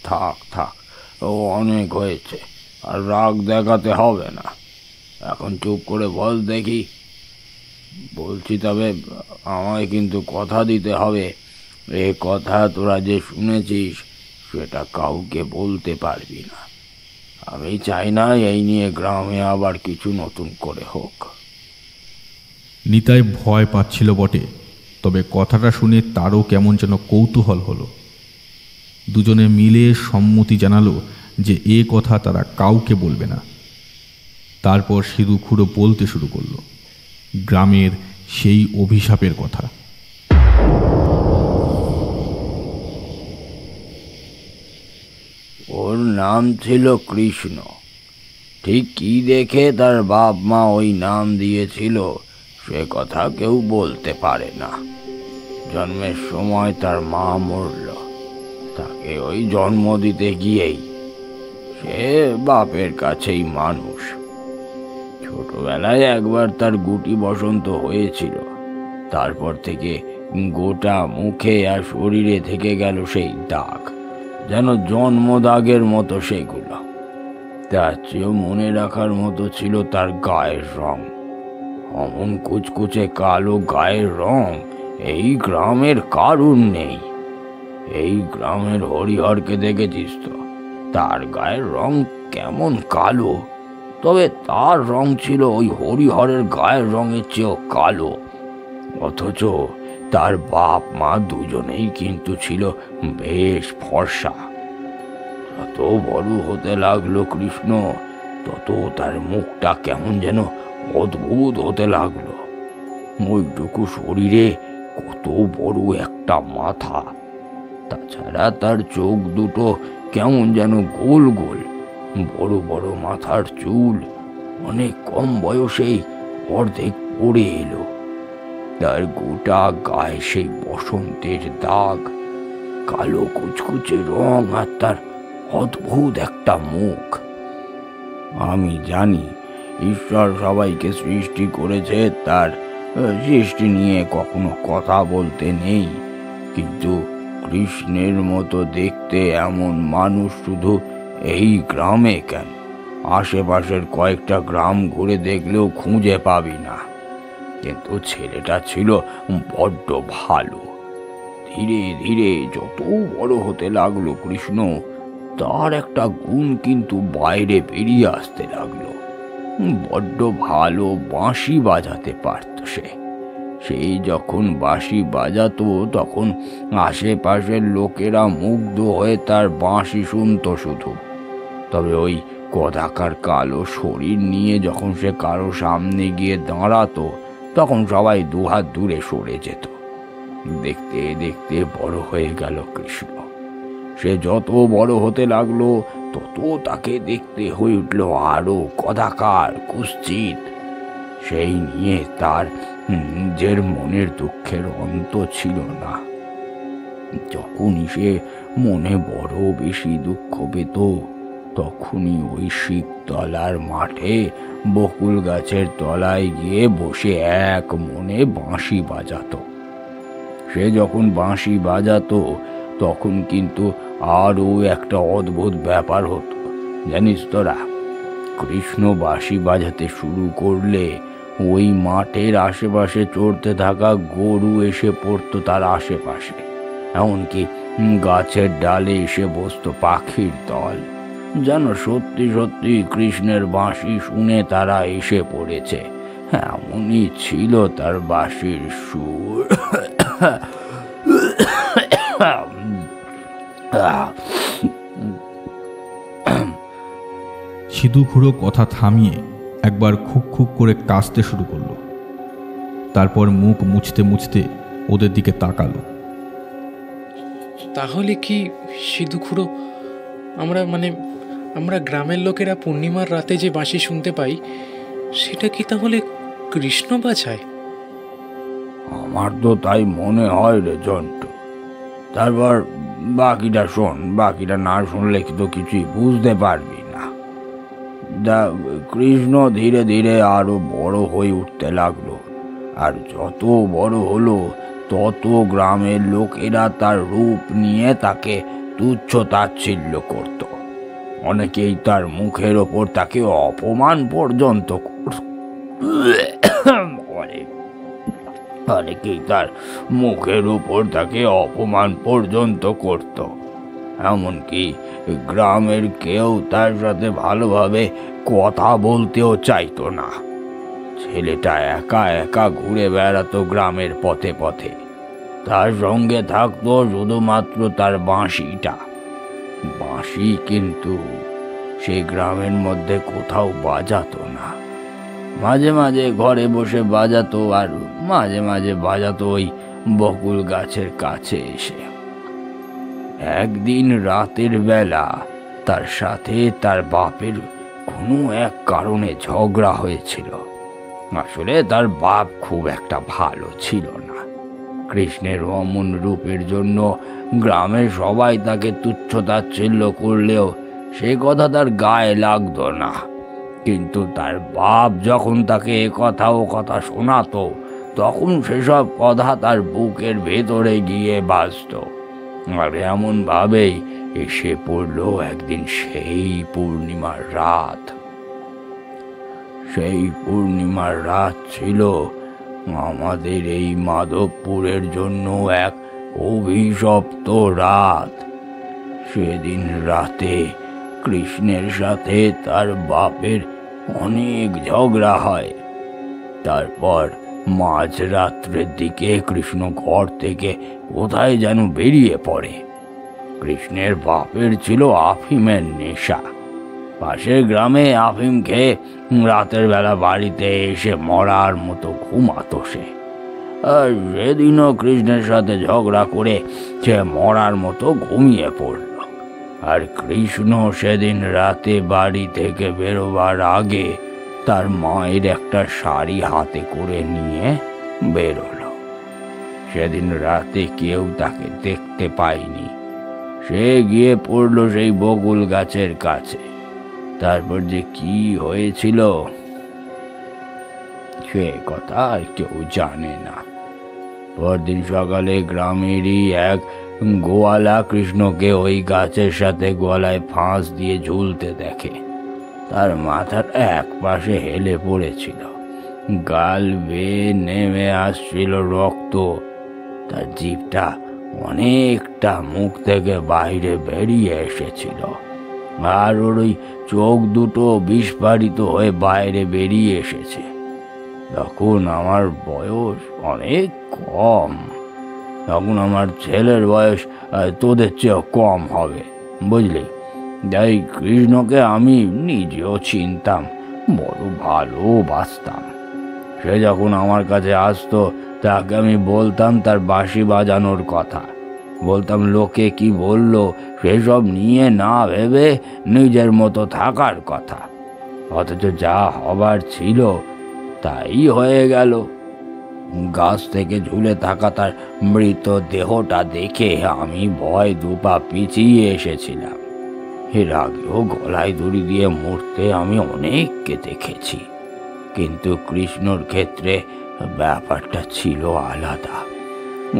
থাক থাক, ও অনেক হয়েছে, আর রাগ দেখাতে হবে না। এখন চুপ করে বল দেখি। বলছি, তবে আমায় কিন্তু কথা দিতে হবে, এ কথা তোরা যে শুনেছিস সেটা কাউকে বলতে পারবি না। আমি চাই না এই নিয়ে গ্রামে আবার কিছু নতুন করে হোক। নিতাই ভয় পাচ্ছিল বটে, তবে কথাটা শুনে তারও কেমন যেন কৌতূহল হলো। দুজনে মিলে সম্মতি জানালো যে এ কথা তারা কাউকে বলবে না। তারপর সিধু খুড়ো বলতে শুরু করলো গ্রামের সেই অভিশাপের কথা। ওর নাম ছিল কৃষ্ণ। ঠিক কি দেখে তার বাপ মা ওই নাম দিয়েছিল সে কথা কেউ বলতে পারে না। জন্মের সময় তার মা মরল, তাকে ওই জন্ম দিতে গিয়েই সে বাপের কাছেই মানুষ। ছোটবেলায় একবার তার গুটি বসন্ত হয়েছিল, তারপর থেকে গোটা মুখে আর শরীরে থেকে গেল সেই দাগ, যেন জন্মদাগের মতো সেগুলো। তার চেয়েও মনে রাখার মতো ছিল তার গায়ের রং। অমন কুচকুচে কালো গায়ের রং এই গ্রামের কারুর নেই। এই গ্রামের হরিহরকে দেখেছিস তো? তার গায়ের রং কেমন কালো, তবে তার রং ছিল ওই হরিহরের গায়ের রঙের চেয়েও কালো। অথচ তার বাপ মা দুজনেই কিন্তু ছিল বেশ ফর্সা। যত বড় হতে লাগলো কৃষ্ণ, তত তার মুখটা কেমন যেন অদ্ভুত হতে লাগলো। ওইটুকু শরীরে কত বড় একটা মাথা, তাছাড়া তার চোখ দুটো কেমন যেন গোল গোল, বড় বড় মাথার চুল অনেক কম বয়সেই অর্ধেক পড়ে এলো। তার গোটা গায়ে সেই বসন্তের দাগ, কালো কুচকুচে রং, আর তার অদ্ভুত একটা মুখ। আমি জানি ঈশ্বর সবাইকে সৃষ্টি করেছে, তার সৃষ্টি নিয়ে কখনো কথা বলতে নেই, কিন্তু কৃষ্ণের মতো দেখতে এমন মানুষ শুধু এই গ্রামে কেন, আশেপাশের কয়েকটা গ্রাম ঘুরে দেখলেও খুঁজে পাবি না। কিন্তু ছেলেটা ছিল বড্ড ভালো। ধীরে ধীরে যত বড় হতে লাগলো কৃষ্ণ, তার একটা গুণ কিন্তু বাইরে বেরিয়ে আসতে লাগলো। বড্ড ভালো বাঁশি বাজাতে পারত সে। সেই যখন বাঁশি বাজাতো তখন আশেপাশের লোকেরা মুগ্ধ হয়ে তার বাঁশি শুনতো শুধু। তবে ওই কদাকার কালো শরীর নিয়ে যখন সে কারো সামনে গিয়ে দাঁড়াতো, তখন সবাই দুহাত দূরে সরে যেত। দেখতে দেখতে বড় হয়ে গেল কৃষ্ণ। সে যত বড় হতে লাগলো, তত তাকে দেখতে হয়ে উঠল আরো কদাকার, কুৎসিত। সেই নিয়ে তার নিজের মনের দুঃখের অন্ত ছিল না। যখনই সে মনে বড় বেশি দুঃখ পেত, তখনই ওই শিবতলার মাঠে বকুল গাছের তলায় গিয়ে বসে এক মনে বাঁশি বাজাতো। সে যখন বাঁশি বাজাতো তখন কিন্তু আরও একটা অদ্ভুত ব্যাপার হতো। জানিস তোরা, কৃষ্ণ বাঁশি বাজাতে শুরু করলে ওই মাঠের আশেপাশে চড়তে থাকা গরু এসে পড়তো তার আশেপাশে, এমনকি গাছের ডালে এসে বসতো পাখির দল। যেন সত্যি সত্যি কৃষ্ণের বাঁশি শুনে তারা এসে পড়েছে, এমনই ছিল তার বাঁশির সুর। সিধু খুঁড়ো কথা থামিয়ে একবার খুক খুক করে কাশতে শুরু করলো। তারপর মুখ মুছতে মুছতে ওদের দিকে তাকালো। তাহলে কি সিধু খুড়ো, আমরা গ্রামের লোকেরা পূর্ণিমার রাতে যে বাঁশি শুনতে পাই, সেটা কি তাহলে কৃষ্ণ বাজায়? আমার তো তাই মনে হয় রে জন্টু। তারপর বাকিটা শোন, বাকিটা না শুনলে তো কিছুই বুঝতে পারবি না। কৃষ্ণ ধীরে ধীরে আরো বড় হয়ে উঠতে লাগলো, আর যত বড় হলো তত গ্রামের লোকেরা তার রূপ নিয়ে তাকে তুচ্ছ তাচ্ছিল্য করত। অনেকেই তার মুখের ওপর তাকে অপমান পর্যন্ত অনেকেই তার মুখের উপর তাকে অপমান পর্যন্ত করত। এমনকি গ্রামের কেউ তার সাথে ভালোভাবে কথা বলতেও চাইতো না। ছেলেটা একা একা ঘুরে বেড়াতো গ্রামের পথে পথে। তার সঙ্গে থাকতো শুধুমাত্র তার বাঁশিটা। বাঁশি কিন্তু সে গ্রামের মধ্যে কোথাও বাজাতো না। মাঝে মাঝে ঘরে বসে বাজাতো, আর মাঝে মাঝে বাজাতো ওই বকুল গাছের কাছে এসে। একদিন রাতের বেলা তার সাথে তার বাপের কোনো এক কারণে ঝগড়া হয়েছিল। আসলে তার বাপ খুব একটা ভালো ছিল না। কৃষ্ণের অমন রূপের জন্য গ্রামের সবাই তাকে তুচ্ছ তাচ্ছিল্য করলেও সে কথা তার গায়ে লাগতো না। কিন্তু তার বাপ যখন তাকে এ কথা ও কথা শোনাতো, তখন সেসব কথা তার বুকের ভেতরে গিয়ে বাজত। আর এমন ভাবেই এসে পড়লো একদিন সেই পূর্ণিমার রাত। সেই পূর্ণিমার রাত ছিল আমাদের এই মাধবপুরের জন্য এক অভিশপ্ত রাত। সেদিন রাতে কৃষ্ণের সাথে তার বাপের অনেক ঝগড়া হয়। তারপর মাঝরাত্রের দিকে কৃষ্ণ ঘর থেকে কোথায় যেন বেরিয়ে পড়ে। কৃষ্ণের বাপের ছিল আফিমের নেশা। পাশের গ্রামে আফিম খেয়ে রাতের বেলা বাড়িতে এসে মরার মতো ঘুমাতো সে। আর সেদিনও কৃষ্ণের সাথে ঝগড়া করে সে মরার মতো ঘুমিয়ে পড়ল। আর কৃষ্ণ সেদিন রাতে বাড়ি থেকে বেরোবার আগে তার মায়ের একটা শাড়ি হাতে করে নিয়ে বেরোলো। সেদিন রাতে কেউ তাকে দেখতে পায়নি। সে গিয়ে পড়ল সেই বকুল গাছের কাছে। তারপর যে কি হয়েছিল সে কথা আর কেউ জানে না। পরদিন সকালে গ্রামেরই এক গোয়ালা কৃষ্ণকে ওই গাছের সাথে গলায় ফাঁস দিয়ে ঝুলতে দেখে। তার মাথার এক পাশে হেলে পড়েছিল, গাল বেয়ে নেমে আসছিল রক্ত। তার জিভটা অনেকটা মুখ থেকে বাইরে বেরিয়ে এসেছিল, আর ওর ওই চোখ দুটো বিস্ফারিত হয়ে বাইরে বেরিয়ে এসেছে। তখন আমার বয়স অনেক কম। তখন আমার ছেলের বয়স তোদের চেয়েও কম হবে, বুঝলি? তাই কৃষ্ণকে আমি নিজেও চিনতাম, বড় ভালোবাসতাম। সে যখন আমার কাছে আসতো তাকে আমি বলতাম তার বাঁশি বাজানোর কথা, বলতাম লোকে কি বললো সেসব নিয়ে না ভেবে নিজের মতো থাকার কথা। অথচ যা হবার ছিল তাই হয়ে গেল। গাছ থেকে ঝুলে থাকা তার মৃত দেহটা দেখে আমি ভয় দুপা পিছিয়ে এসেছিলাম। এর আগেও গলায় দড়ি দিয়ে মরতে আমি অনেককে দেখেছি, কিন্তু কৃষ্ণর ক্ষেত্রে ব্যাপারটা ছিল আলাদা।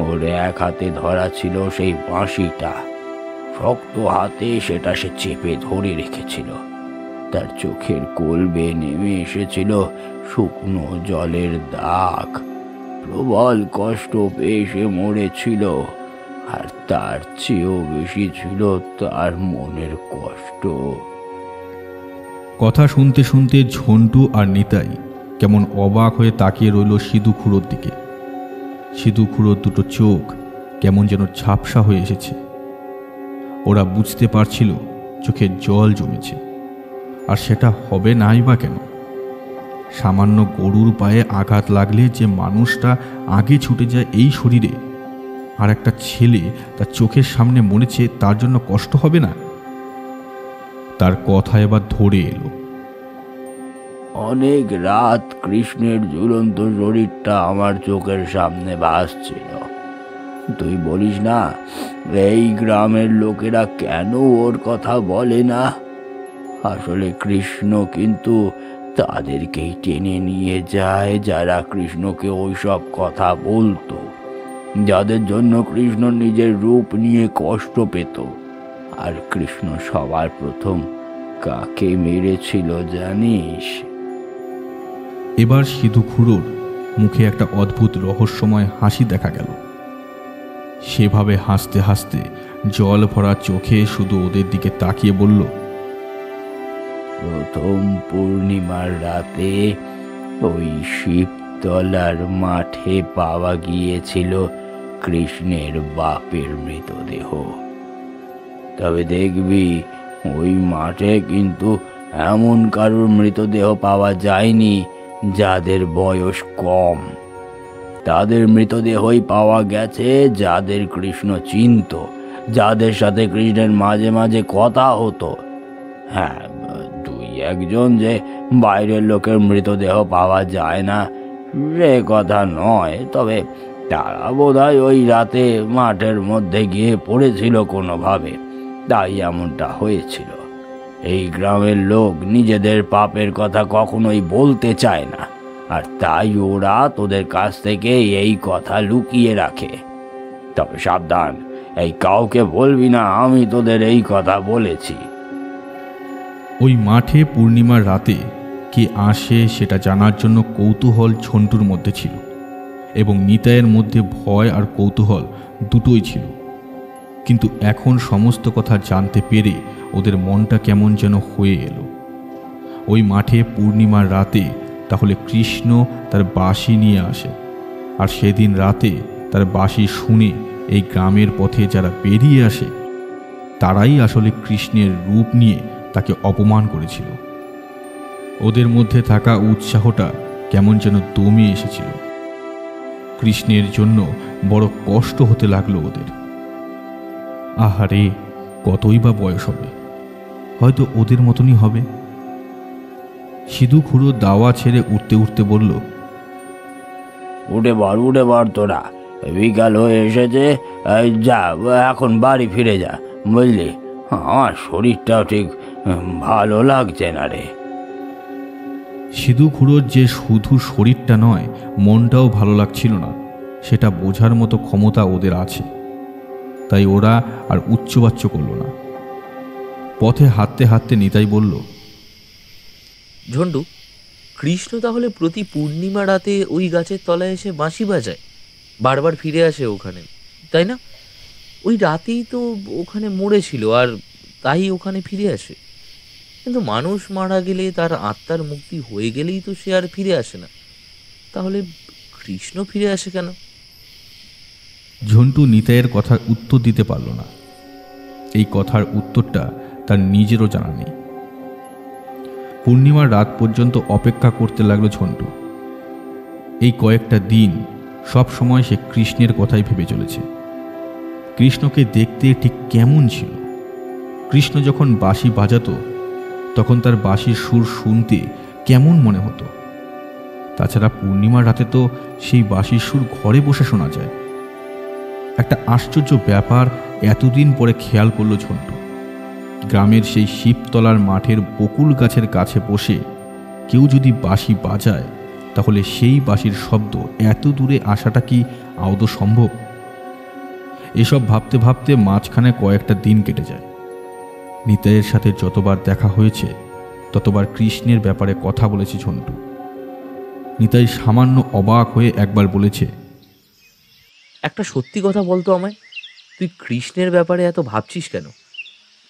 ওর এক হাতে ধরা ছিল সেই বাঁশিটা, শক্ত হাতে সেটা সে চেপে ধরে রেখেছিল। তার চোখের কোল বেয়ে নেমে এসেছিল শুকনো জলের দাগ। প্রবল কষ্ট পেয়ে সে মরেছিল, আর তার চেয়েও বেশি ছিল তার মনের কষ্ট। কথা শুনতে শুনতে ঝন্টু আর নিতাই কেমন অবাক হয়ে তাকিয়ে রইল সিধু খুড়োর দিকে। সিধু খুড়োর দুটো চোখ কেমন যেন ঝাপসা হয়ে এসেছে। ওরা বুঝতে পারছিল চোখে জল জমেছে, আর সেটা হবে নাই বা কেন? সামান্য গরুর পায়ে আঘাত লাগলে যে মানুষটা আগে ছুটে যায় এই শরীরে, আর একটা ছেলে তার চোখের সামনে মরেছে, তার জন্য কষ্ট হবে না? তার কথা এবার ধরে এলো। অনেক রাত কৃষ্ণের ঝুলন্ত শরীরটা আমার চোখের সামনে ভাসছিল। তুই বলিস না, এই গ্রামের লোকেরা কেন ওর কথা বলে না? আসলে কৃষ্ণ কিন্তু তাদেরকেই টেনে নিয়ে যায় যারা কৃষ্ণকে ওইসব কথা বলতো, যাদের জন্য কৃষ্ণ নিজের রূপ নিয়ে কষ্ট পেত। আর কৃষ্ণ সবার প্রথম কাকে মেরেছিল জানিস? এবার সিধু খুড়োর মুখে একটা অদ্ভুত রহস্যময় হাসি দেখা গেল। সেভাবে হাসতে হাসতে জল ভরা চোখে শুধু ওদের দিকে তাকিয়ে বলল, প্রথম পূর্ণিমার রাতে ওই শিবতলার মাঠে পাওয়া গিয়েছিল কৃষ্ণের বাপের মৃতদেহ। তবে দেখবি ওই মাঠে কিন্তু এমন কারোর মৃতদেহ পাওয়া যায়নি যাদের বয়স কম। তাদের মৃতদেহই পাওয়া গেছে যাদের কৃষ্ণ চিনত, যাদের সাথে কৃষ্ণের মাঝে মাঝে কথা হতো। হ্যাঁ, দুই একজন যে বাইরের লোকের মৃতদেহ পাওয়া যায় না সে কথা নয়, তবে তারা বোধহয় ওই রাতে মাঠের মধ্যে গিয়ে পড়েছিল কোনোভাবে, তাই এমনটা হয়েছিল। এই গ্রামের লোক নিজেদের পাপের কথা কখনোই বলতে চায় না, আর তাই ওরা তোদের কাছ থেকে এই কথা লুকিয়ে রাখে। তবে সাবধান, এই কাউকে বলবি না আমি তোদের এই কথা বলেছি। ওই মাঠে পূর্ণিমার রাতে কে আসে সেটা জানার জন্য কৌতূহল ঝন্টুর মধ্যে ছিল, এবং নিতাইয়ের মধ্যে ভয় আর কৌতূহল দুটোই ছিল। কিন্তু এখন সমস্ত কথা জানতে পেরে ওদের মনটা কেমন যেন হয়ে এলো। ওই মাঠে পূর্ণিমার রাতে তাহলে কৃষ্ণ তার বাঁশি নিয়ে আসে, আর সেদিন রাতে তার বাঁশি শুনে এই গ্রামের পথে যারা বেরিয়ে আসে তারাই আসলে কৃষ্ণের রূপ নিয়ে তাকে অপমান করেছিল। ওদের মধ্যে থাকা উৎসাহটা কেমন যেন দমে এসেছিল। কৃষ্ণের জন্য বড় কষ্ট হতে লাগলো ওদের। আহারে, কতই বা বয়স হবে, হয়তো ওদের মতনই হবে। সিধু খুড়ো দাওয়া ছেড়ে উঠতে উঠতে বলল, উঠে বার তোরা, বিকাল হয়ে এসেছে। যা, এখন বাড়ি ফিরে যা, বুঝলি? আমার শরীরটাও ঠিক ভালো লাগছে না রে। সিধু খুড়োর যে শুধু শরীরটা নয়, মনটাও ভালো লাগছিল না, সেটা বোঝার মতো ক্ষমতা ওদের আছে। তাই ওরা আর উচ্চবাচ্য করল না। পথে হাঁটতে হাঁটতে নিতাই বলল, ঝন্টু, কৃষ্ণ তাহলে প্রতি পূর্ণিমা রাতে ওই গাছের তলায় এসে বাঁশি বাজায়, বারবার ফিরে আসে ওখানে, তাই না? ওই রাতেই তো ওখানে মরেছিল, আর তাই ওখানে ফিরে আসে। কিন্তু মানুষ মারা গেলে, তার আত্মার মুক্তি হয়ে গেলেই তো সে আর ফিরে আসে না। তাহলে কৃষ্ণ ফিরে আসে কেন? ঝন্টু নিতাইয়ের কথার উত্তর দিতে পারল না। এই কথার উত্তরটা তার নিজেরও জানা নেই। পূর্ণিমার রাত পর্যন্ত অপেক্ষা করতে লাগলো ঝন্টু। এই কয়েকটা দিন সব সময় সে কৃষ্ণের কথাই ভেবে চলেছে। কৃষ্ণকে দেখতে ঠিক কেমন ছিল। কৃষ্ণ যখন বাঁশি বাজাতো তখন তার বাঁশির সুর শুনতে কেমন মনে হতো। তাছাড়া পূর্ণিমার রাতে তো সেই বাঁশির সুর ঘরে বসে শোনা যায়। একটা আশ্চর্য ব্যাপার এতদিন পরে খেয়াল করল ঝন্টু। গ্রামের সেই শিবতলার মাঠের বকুল গাছের কাছে বসে কেউ যদি বাঁশি বাজায়, তাহলে সেই বাঁশির শব্দ এত দূরে আসাটা কি আদৌ সম্ভব? এসব ভাবতে ভাবতে মাঝখানে কয়েকটা দিন কেটে যায়। নিতাইয়ের সাথে যতবার দেখা হয়েছে ততবার কৃষ্ণের ব্যাপারে কথা বলেছে ঝন্টু। নিতাই সামান্য অবাক হয়ে একবার বলেছে, একটা সত্যি কথা বলতো আমায়, তুই কৃষ্ণের ব্যাপারে এত ভাবছিস কেন?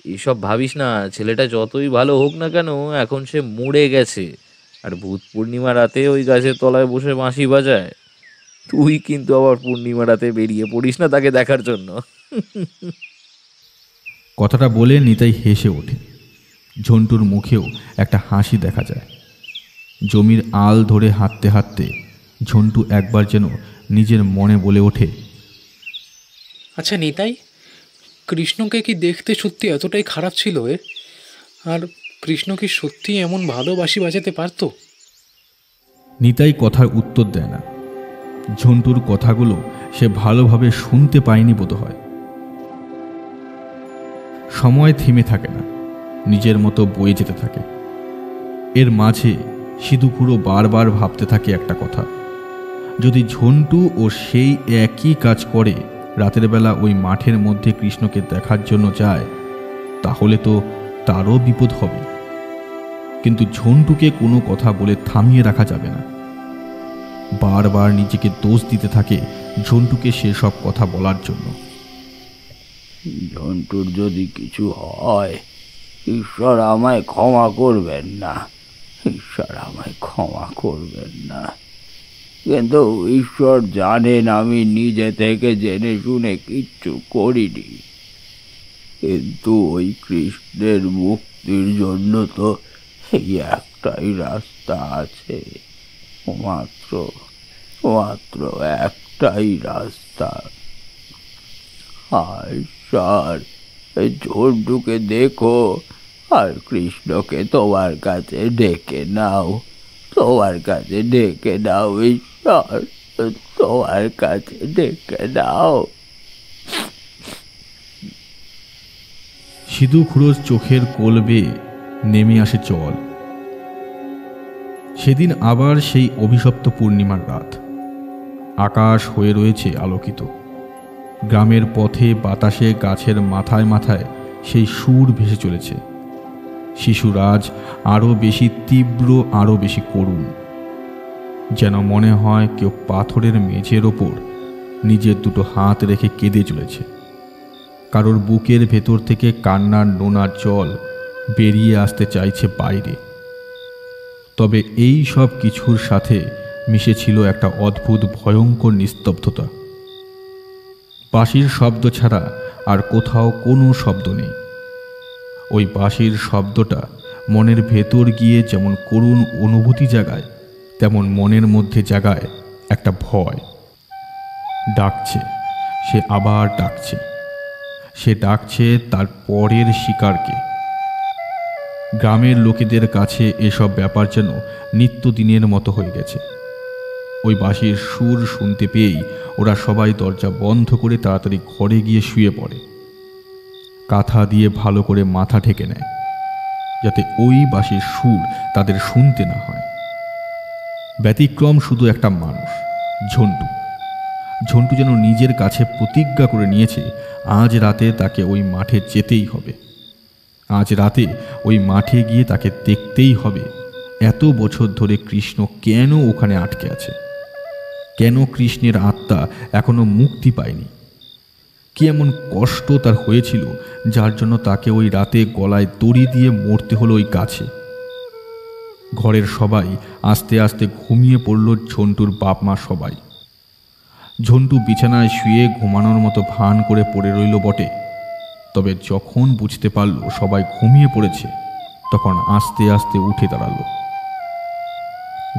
এসব ভাবিস না, ছেলেটা যতই ভালো হোক না কেন, এখন সে মরে গেছে, আর ভূত পূর্ণিমা রাতে ওই গাছের তলায় বসে বাঁশি বাজায়। তুই কিন্তু আবার পূর্ণিমা রাতে বেরিয়ে পড়িস না তাকে দেখার জন্য। কথাটা বলে নিতাই হেসে ওঠে। ঝন্টুর মুখেও একটা হাসি দেখা যায়। জমির আল ধরে হাঁটতে হাঁটতে ঝন্টু একবার যেন নিজের মনে বলে ওঠে, আচ্ছা নিতাই, কৃষ্ণকে কি দেখতে সত্যি এতটাই খারাপ ছিল এর? আর কৃষ্ণ কি সত্যি এমন ভালো বাঁশি বাজাতে পারতো? নিতাই কথার উত্তর দেয় না। ঝন্টুর কথাগুলো সে ভালোভাবে শুনতে পায়নি বোধহয়। সময় থেমে থাকে না, নিজের মতো বয়ে যেতে থাকে। এর মাঝে সিধু খুড়ো বারবার ভাবতে থাকে একটা কথা, যদি ঝন্টু ও সেই একই কাজ করে রাতের বেলা ওই মাঠের মধ্যে কৃষ্ণকে দেখার জন্য যায়, তাহলে তো তারও বিপদ হবে। কিন্তু ঝন্টুকে কোনো কথা বলে থামিয়ে রাখা যাবে না। বারবার নিজেকে দোষ দিতে থাকে ঝন্টুকে সেসব কথা বলার জন্য। ঝন্টুর যদি কিছু হয়, ঈশ্বর আমায় ক্ষমা করবেন না, ঈশ্বর আমায় ক্ষমা করবেন না। কিন্তু ঈশ্বর জানেন আমি নিজে থেকে জেনে শুনে কিচ্ছু করিনি। কিন্তু ওই কৃষ্ণের মুক্তির জন্য তো এই একটাই রাস্তা আছে, মাত্র মাত্র একটাই রাস্তা। ঈশ্বর, ঝন্টুকে দেখো আর কৃষ্ণকে তোমার কাছে ডেকে নাও, তোমার কাছে ডেকে নাও ঈশ্বর, তোমার কাছে ডেকে নাও। সিধু খুড়োর চোখের কোল বেয়ে নেমে আসে জল। সেদিন আবার সেই অভিশপ্ত পূর্ণিমার রাত। আকাশ হয়ে রয়েছে আলোকিত। গ্রামের পথে বাতাসে গাছের মাথায় মাথায় সেই সুর ভেসে চলেছে। শিশুরাজ আরও বেশি তীব্র, আরও বেশি করুণ। যেন মনে হয় কেউ পাথরের মেঝের ওপর নিজের দুটো হাত রেখে কেঁদে চলেছে। কারোর বুকের ভেতর থেকে কান্নার নোনা জল বেরিয়ে আসতে চাইছে বাইরে। তবে এই সব কিছুর সাথে মিশে ছিল একটা অদ্ভুত ভয়ঙ্কর নিস্তব্ধতা। বাঁশির শব্দ ছাড়া আর কোথাও কোনো শব্দ নেই। ওই বাঁশির শব্দটা মনের ভেতর গিয়ে যেমন করুণ অনুভূতি জাগায়, তেমন মনের মধ্যে জাগায় একটা ভয়। ডাকছে, সে আবার ডাকছে, সে ডাকছে তার পরের শিকারকে। গ্রামের লোকেদের কাছে এসব ব্যাপার যেন নিত্যদিনের মতো হয়ে গেছে। ওই বাঁশির সুর শুনতে পেয়েই ওরা সবাই দরজা বন্ধ করে তাড়াতাড়ি ঘরে গিয়ে শুয়ে পড়ে। কাঁথা দিয়ে ভালো করে মাথা ঢেকে নেয়, যাতে ওই বাঁশির সুর তাদের শুনতে না হয়। ব্যতিক্রম শুধু একটা মানুষ, ঝন্টু। ঝন্টু যেন নিজের কাছে প্রতিজ্ঞা করে নিয়েছে আজ রাতে তাকে ওই মাঠে যেতেই হবে। আজ রাতে ওই মাঠে গিয়ে তাকে দেখতেই হবে এত বছর ধরে কৃষ্ণ কেন ওখানে আটকে আছে, কেন কৃষ্ণের আত্মা এখনো মুক্তি পায়নি, কি এমন কষ্ট তার হয়েছিল যার জন্য তাকে ওই রাতে গলায় দড়ি দিয়ে মরতে হলো ওই গাছে। ঘরের সবাই আস্তে আস্তে ঘুমিয়ে পড়ল, ঝন্টুর বাপ মা সবাই। ঝন্টু বিছানায় শুয়ে ঘুমানোর মতো ভান করে পড়ে রইল বটে, তবে যখন বুঝতে পারল সবাই ঘুমিয়ে পড়েছে তখন আস্তে আস্তে উঠে দাঁড়ালো।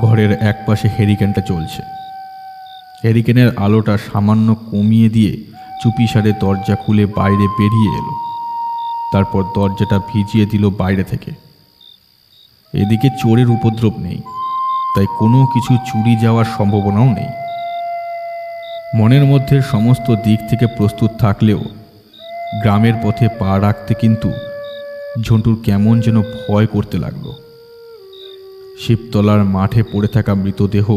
ঘরের একপাশে হেরিকেনটা চলছে। হেরিকেনের আলোটা সামান্য কমিয়ে দিয়ে চুপিসারে দরজা খুলে বাইরে বেরিয়ে এলো। তারপর দরজাটা ভিজিয়ে দিল বাইরে থেকে। এদিকে চোরের উপদ্রব নেই, তাই কোনো কিছু চুরি যাওয়ার সম্ভাবনাও নেই। মনের মধ্যে সমস্ত দিক থেকে প্রস্তুত থাকলেও গ্রামের পথে পা রাখতে কিন্তু ঝন্টুর কেমন যেন ভয় করতে লাগলো। শিবতলার মাঠে পড়ে থাকা মৃতদেহ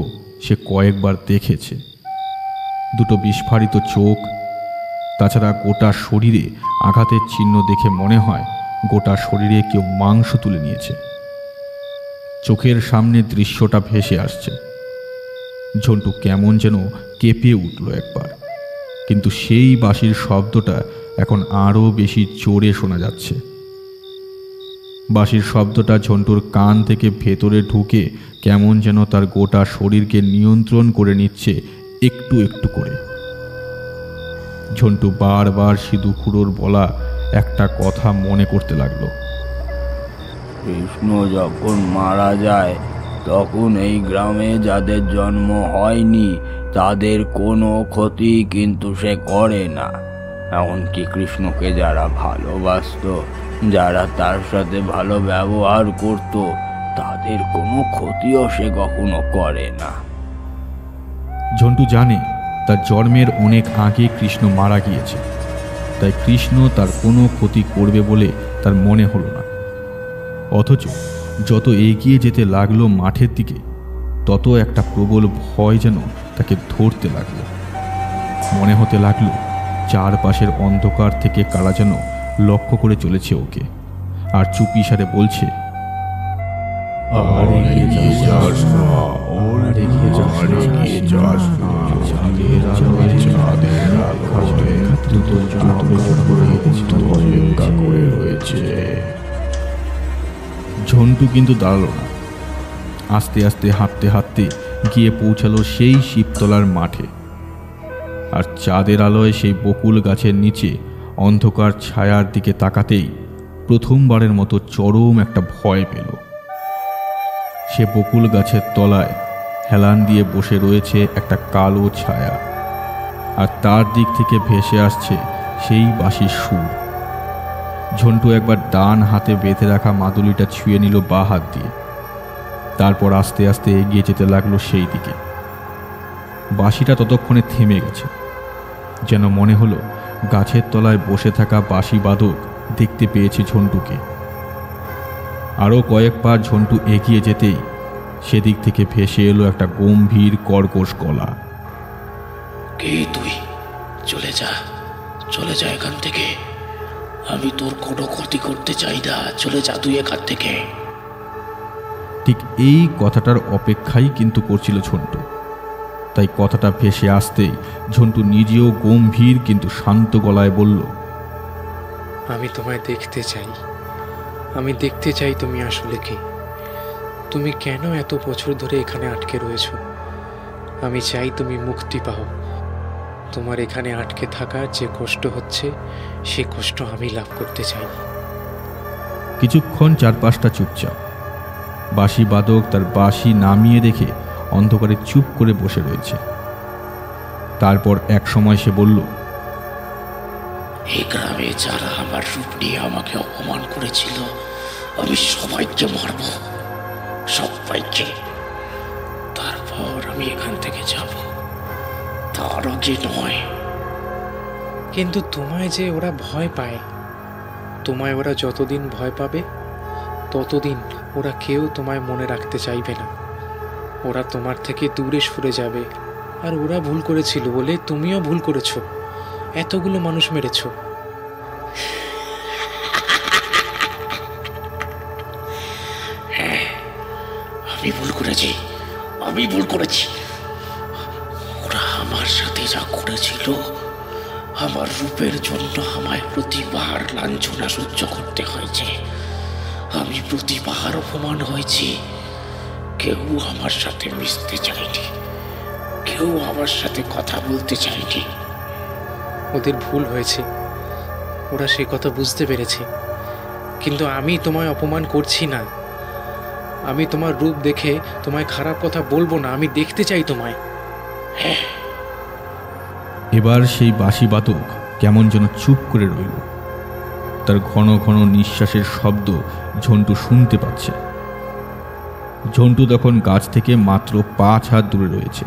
সে কয়েকবার দেখেছে। দুটো বিস্ফারিত চোখ, তাছাড়া গোটা শরীরে আঘাতের চিহ্ন দেখে মনে হয় গোটা শরীরে কেউ মাংস তুলে নিয়েছে। চোখের সামনে দৃশ্যটা ভেসে আসছে। ঝন্টু কেমন যেন কেঁপে উঠল একবার, কিন্তু সেই বাঁশির শব্দটা এখন আরও বেশি জোরে শোনা যাচ্ছে। বাঁশির শব্দটা ঝন্টুর কান থেকে ভেতরে ঢুকে কেমন যেন তার গোটা শরীরকে নিয়ন্ত্রণ করে নিচ্ছে একটু একটু করে। ঝন্টু বারবার সিধু খুড়োর বলা একটা কথা মনে করতে লাগলো। কৃষ্ণ যখন মারা যায় তখন এই গ্রামে যাদের জন্ম হয়নি তাদের কোনো ক্ষতি কিন্তু সে করে না। এমনকি কৃষ্ণকে যারা ভালোবাসত, যারা তার সাথে ভালো ব্যবহার করত, তাদের কোনো ক্ষতিও সে কখনো করে না। ঝন্টু জানে তার জন্মের অনেক আগে কৃষ্ণ মারা গিয়েছে, তাই কৃষ্ণ তার কোনো ক্ষতি করবে বলে তার মনে হলো না। অথচ যত এগিয়ে যেতে লাগলো মাঠের দিকে, তত একটা প্রবল ভয় যেন তাকে ধরতে লাগলো। মনে হতে লাগলো চারপাশের অন্ধকার থেকে কারা যেন লক্ষ্য করে চলেছে ওকে, আর চুপিসারে বলছে, ঝন্টু কিন্তু দাঁড়ালো না। আস্তে আস্তে হাঁটতে হাঁটতে গিয়ে পৌঁছালো সেই শিবতলার মাঠে। আর চাঁদের আলোয় সেই বকুল গাছের নিচে অন্ধকার ছায়ার দিকে তাকাতেই প্রথমবারের মতো চরম একটা ভয় পেল। সে বকুল গাছের তলায় হেলান দিয়ে বসে রয়েছে একটা কালো ছায়া, আর তার দিক থেকে ভেসে আসছে সেই বাঁশির সুর। ঝন্টু একবার ডান হাতে বেঁধে রাখা মাদুলিটা ছুঁয়ে নিল বাঁ হাত দিয়ে, তারপর আস্তে আস্তে এগিয়ে যেতে লাগলো সেই দিকে। বাঁশিটা ততক্ষণে থেমে গেছে, যেন মনে হলো গাছের তলায় বসে থাকা বাঁশি বাদক দেখতে পেয়েছে ঝন্টুকে। আরও কয়েক পা ঝন্টু এগিয়ে যেতেই সেদিক থেকে ভেসে এলো একটা গম্ভীর কর্কশ গলা। কে তুই? চলে যা, চলে যা এখান থেকে। আমি তোর কোনো ক্ষতি করতে চাই না, চলে যা তুই এখান থেকে। ঠিক এই কথাটার অপেক্ষাই কিন্তু করছিল ঝন্টু। তাই কথাটা ভেসে আসতেই ঝন্টু নিজেও গম্ভীর কিন্তু শান্ত গলায় বলল, আমি তোমায় দেখতে চাই, আমি দেখতে চাই তুমি আসলে কে। তুমি কেন এত বছর ধরে এখানে আটকে রয়েছ? আমি চাই তুমি মুক্তি পাও। তোমার এখানে আটকে থাকার যে কষ্ট হচ্ছে, সে কষ্ট আমি লাভ করতে চাই। কিছুক্ষণ চারপাশটা চুপচাপ। বাঁশি বাদক তার বাঁশি নামিয়ে রেখে অন্ধকারে চুপ করে বসে রয়েছে। তারপর এক সময় সে বলল, এই গ্রামে যারা আমার রূপ নিয়ে আমাকে অপমান করেছিল, আমি সবাইকে মারব, সবাইকে। তারপর আমি এখান থেকে যাব, তার আগে নয়। কিন্তু তোমায় যে ওরা ভয় পায়, তোমায় ওরা যতদিন ভয় পাবে ততদিন ওরা কেউ তোমায় মনে রাখতে চাইবে না। ওরা তোমার থেকে দূরে সরে যাবে। আর ওরা ভুল করেছিল বলে তুমিও ভুল করেছো, এতগুলো মানুষ মেরেছো। আমি ভুল করেছি, আমি ভুল করেছি। ওরা আমার সাথে যা করেছিল, আমার রূপের জন্য আমায় প্রতিবার লাঞ্ছনা সহ্য করতে হয়েছে। আমি প্রতিবার অপমান হয়েছি। কেউ আমার সাথে মিশতে চায়নি, কেউ আমার সাথে কথা বলতে চায়নি। ওদের ভুল হয়েছে, ওরা সে কথা বুঝতে পেরেছে। কিন্তু আমি তোমায় অপমান করছি না। আমি তোমার রূপ দেখে তোমায় খারাপ কথা বলবো না, আমি দেখতে চাই তোমায়। এবার সেই বাঁশি বাদক কেমন যেন চুপ করে রইল। তার ঘন ঘন নিঃশ্বাসের শব্দ ঝন্টু শুনতে পাচ্ছে। ঝন্টু তখন গাছ থেকে মাত্র 5 হাত দূরে রয়েছে।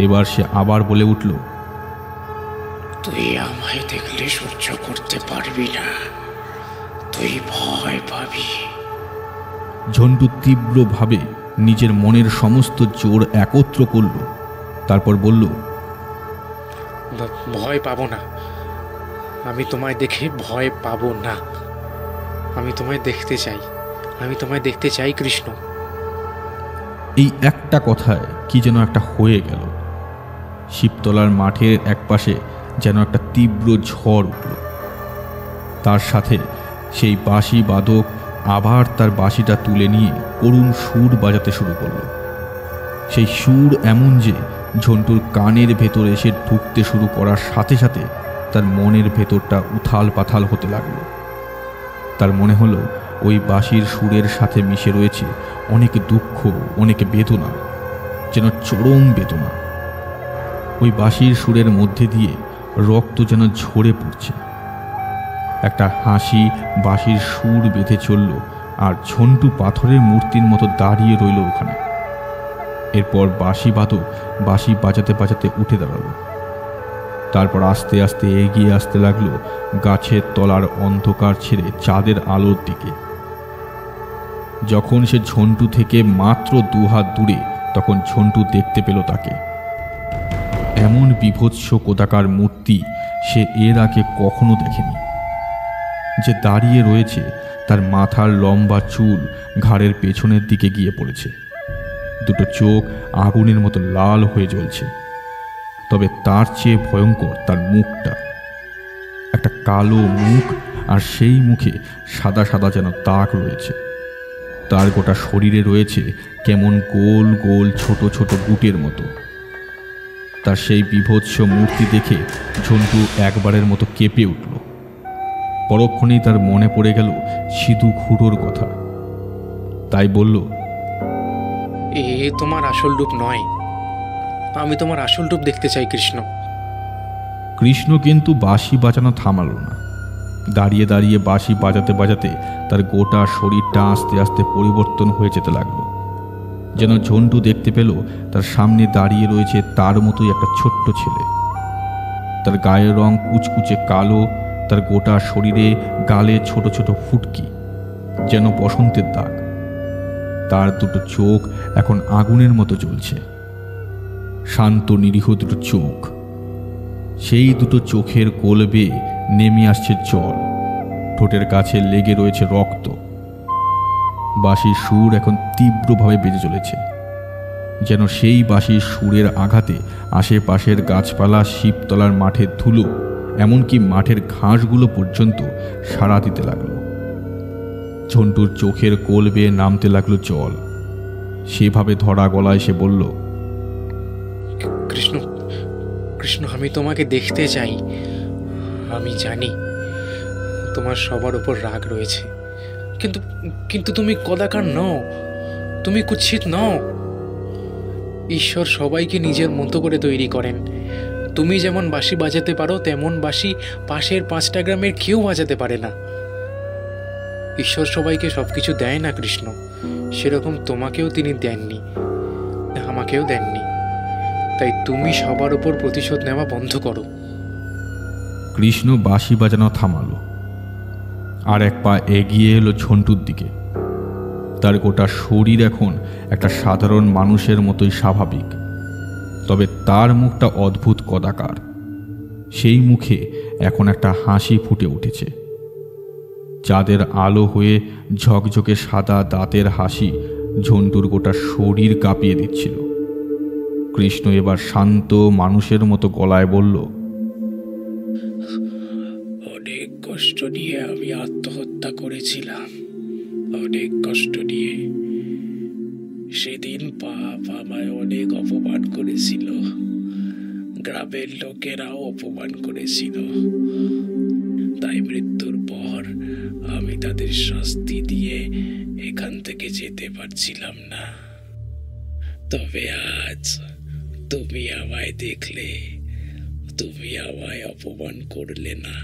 এবার সে আবার বলে উঠল, তুই আমায় দেখলে সহ্য করতে পারবি না, তুই ভয় পাবি। ঝন্টু তীব্রভাবে নিজের মনের সমস্ত জোর একত্র করল। তারপর বলল, ভয় পাবো না, আমি তোমায় দেখে ভয় পাবো না। আমি তোমায় দেখতে চাই, আমি তোমায় দেখতে চাই কৃষ্ণ। এই একটা কথায় কি যেন একটা হয়ে গেল। শিবতলার মাঠের একপাশে যেন একটা তীব্র ঝড় উঠল। তার সাথে সেই বাঁশি বাদক আবার তার বাঁশিটা তুলে নিয়ে করুণ সুর বাজাতে শুরু করল। সেই সুর এমন যে ঝন্টুর কানের ভেতরে এসে ঢুকতে শুরু করার সাথে সাথে তার মনের ভেতরটা উথাল পাথাল হতে লাগলো। তার মনে হলো ওই বাঁশির সুরের সাথে মিশে রয়েছে অনেক দুঃখ, অনেক বেদনা, যেন চরম বেদনা। ওই বাঁশির সুরের মধ্যে দিয়ে রক্ত যেন ঝরে পড়ছে। একটা হাসি বাঁশির সুর বেঁধে চলল, আর ঝন্টু পাথরের মূর্তির মতো দাঁড়িয়ে রইল ওখানে। এরপর বাঁশি বাদক বাঁশি বাজাতে বাজাতে উঠে দাঁড়ালো। তারপর আস্তে আস্তে এগিয়ে আসতে লাগলো গাছের তলার অন্ধকার ছেড়ে চাঁদের আলোর দিকে। যখন সে ঝন্টু থেকে মাত্র 2 হাত দূরে, তখন ঝন্টু দেখতে পেল তাকে। এমন বিভৎস কোদাকার মূর্তি সে এর আগে কখনো দেখেনি। যে দাঁড়িয়ে রয়েছে, তার মাথার লম্বা চুল ঘাড়ের পেছনের দিকে গিয়ে পড়েছে। দুটো চোখ আগুনের মতো লাল হয়ে জ্বলছে। তবে তার চেয়ে ভয়ঙ্কর তার মুখটা। একটা কালো মুখ, আর সেই মুখে সাদা সাদা যেন দাগ রয়েছে। তার গোটা শরীরে রয়েছে কেমন গোল গোল ছোট ছোট বুটের মতো। তার সেই বিভৎস মূর্তি দেখে ঝন্টু একবারের মতো কেঁপে উঠল। পরক্ষণেই তার মনে পড়ে গেল সিধু খুঁড়োর কথা। তাই বলল, এ তোমার আসল রূপ নয়, আমি তোমার আসল রূপ দেখতে চাই কৃষ্ণ। কৃষ্ণ কিন্তু বাঁশি বাজানো থামালো না। দাঁড়িয়ে দাঁড়িয়ে বাঁশি বাজাতে বাজাতে তার গোটা শরীরটা আস্তে আস্তে পরিবর্তন হয়ে যেতে লাগলো। যেন ঝন্টু দেখতে পেল তার সামনে দাঁড়িয়ে রয়েছে তার মতোই একটা ছোট্ট ছেলে। তার গায়ের রং কুচকুচে কালো, তার গোটা শরীরে গালে ছোট ছোট ফুটকি, যেন বসন্তের দাগ। তার দুটো চোখ এখন আগুনের মতো জ্বলছে, শান্ত নিরীহ দুটো চোখ। সেই দুটো চোখের কোল বেয়ে নেমে আসছে জল, ঠোঁটের কাছে লেগে রয়েছে রক্ত। বাঁশির সুর এখন তীব্রভাবে বেজে চলেছে, যেন সেই বাঁশির সুরের আঘাতে আশেপাশের গাছপালা, শিবতলার মাঠের ধুলো, এমনকি মাঠের ঘাসগুলো পর্যন্ত সাড়া দিতে লাগলো। ঝন্টুর চোখের কোল বেয়ে নামতে লাগলো জল। সেভাবে ধরা গলায় সে বলল, কৃষ্ণ, কৃষ্ণ, আমি তোমাকে দেখতে চাই। আমি জানি তোমার সবার উপর রাগ রয়েছে, কিন্তু কিন্তু তুমি কদাকার নও, তুমি কুৎসিত নও। ঈশ্বর সবাইকে নিজের মতো করে তৈরি করেন। তুমি যেমন বাঁশি বাজাতে পারো, তেমন বাঁশি পাশের 5টা গ্রামের কেউ বাজাতে পারে না। ঈশ্বর সবাইকে সবকিছু দেয় না কৃষ্ণ, সেরকম তোমাকেও তিনি দেননি, আমাকেও দেননি। তাই তুমি সবার উপর প্রতিশোধ নেওয়া বন্ধ করো। কৃষ্ণ বাঁশি বাজানো থামালো, আর এক পা এগিয়ে এলো ঝন্টুর দিকে। তার গোটা শরীর এখন একটা সাধারণ মানুষের মতোই স্বাভাবিক, তবে তার মুখটা অদ্ভুত কদাকার। সেই মুখে এখন একটা হাসি ফুটে উঠেছে। চাঁদের আলো হয়ে ঝকঝকে সাদা দাঁতের হাসি ঝন্টুর গোটা শরীর কাঁপিয়ে দিচ্ছিল। কৃষ্ণ এবার শান্ত মানুষের মতো গলায় বলল, অনেক কষ্ট নিয়ে আমি আত্মহত্যা করেছিলাম, অনেক কষ্ট নিয়ে। সেদিন বাপ আমায় অনেক অপমান করেছিল, গ্রামের লোকেরাও অপমান করেছিল। তাই মৃত্যুর পর আমি তাদের শাস্তি দিয়ে এখান থেকে যেতে পারছিলাম না। তবে আজ তুমি আমায় দেখলে, তুমি আমায় অপমান করলে না।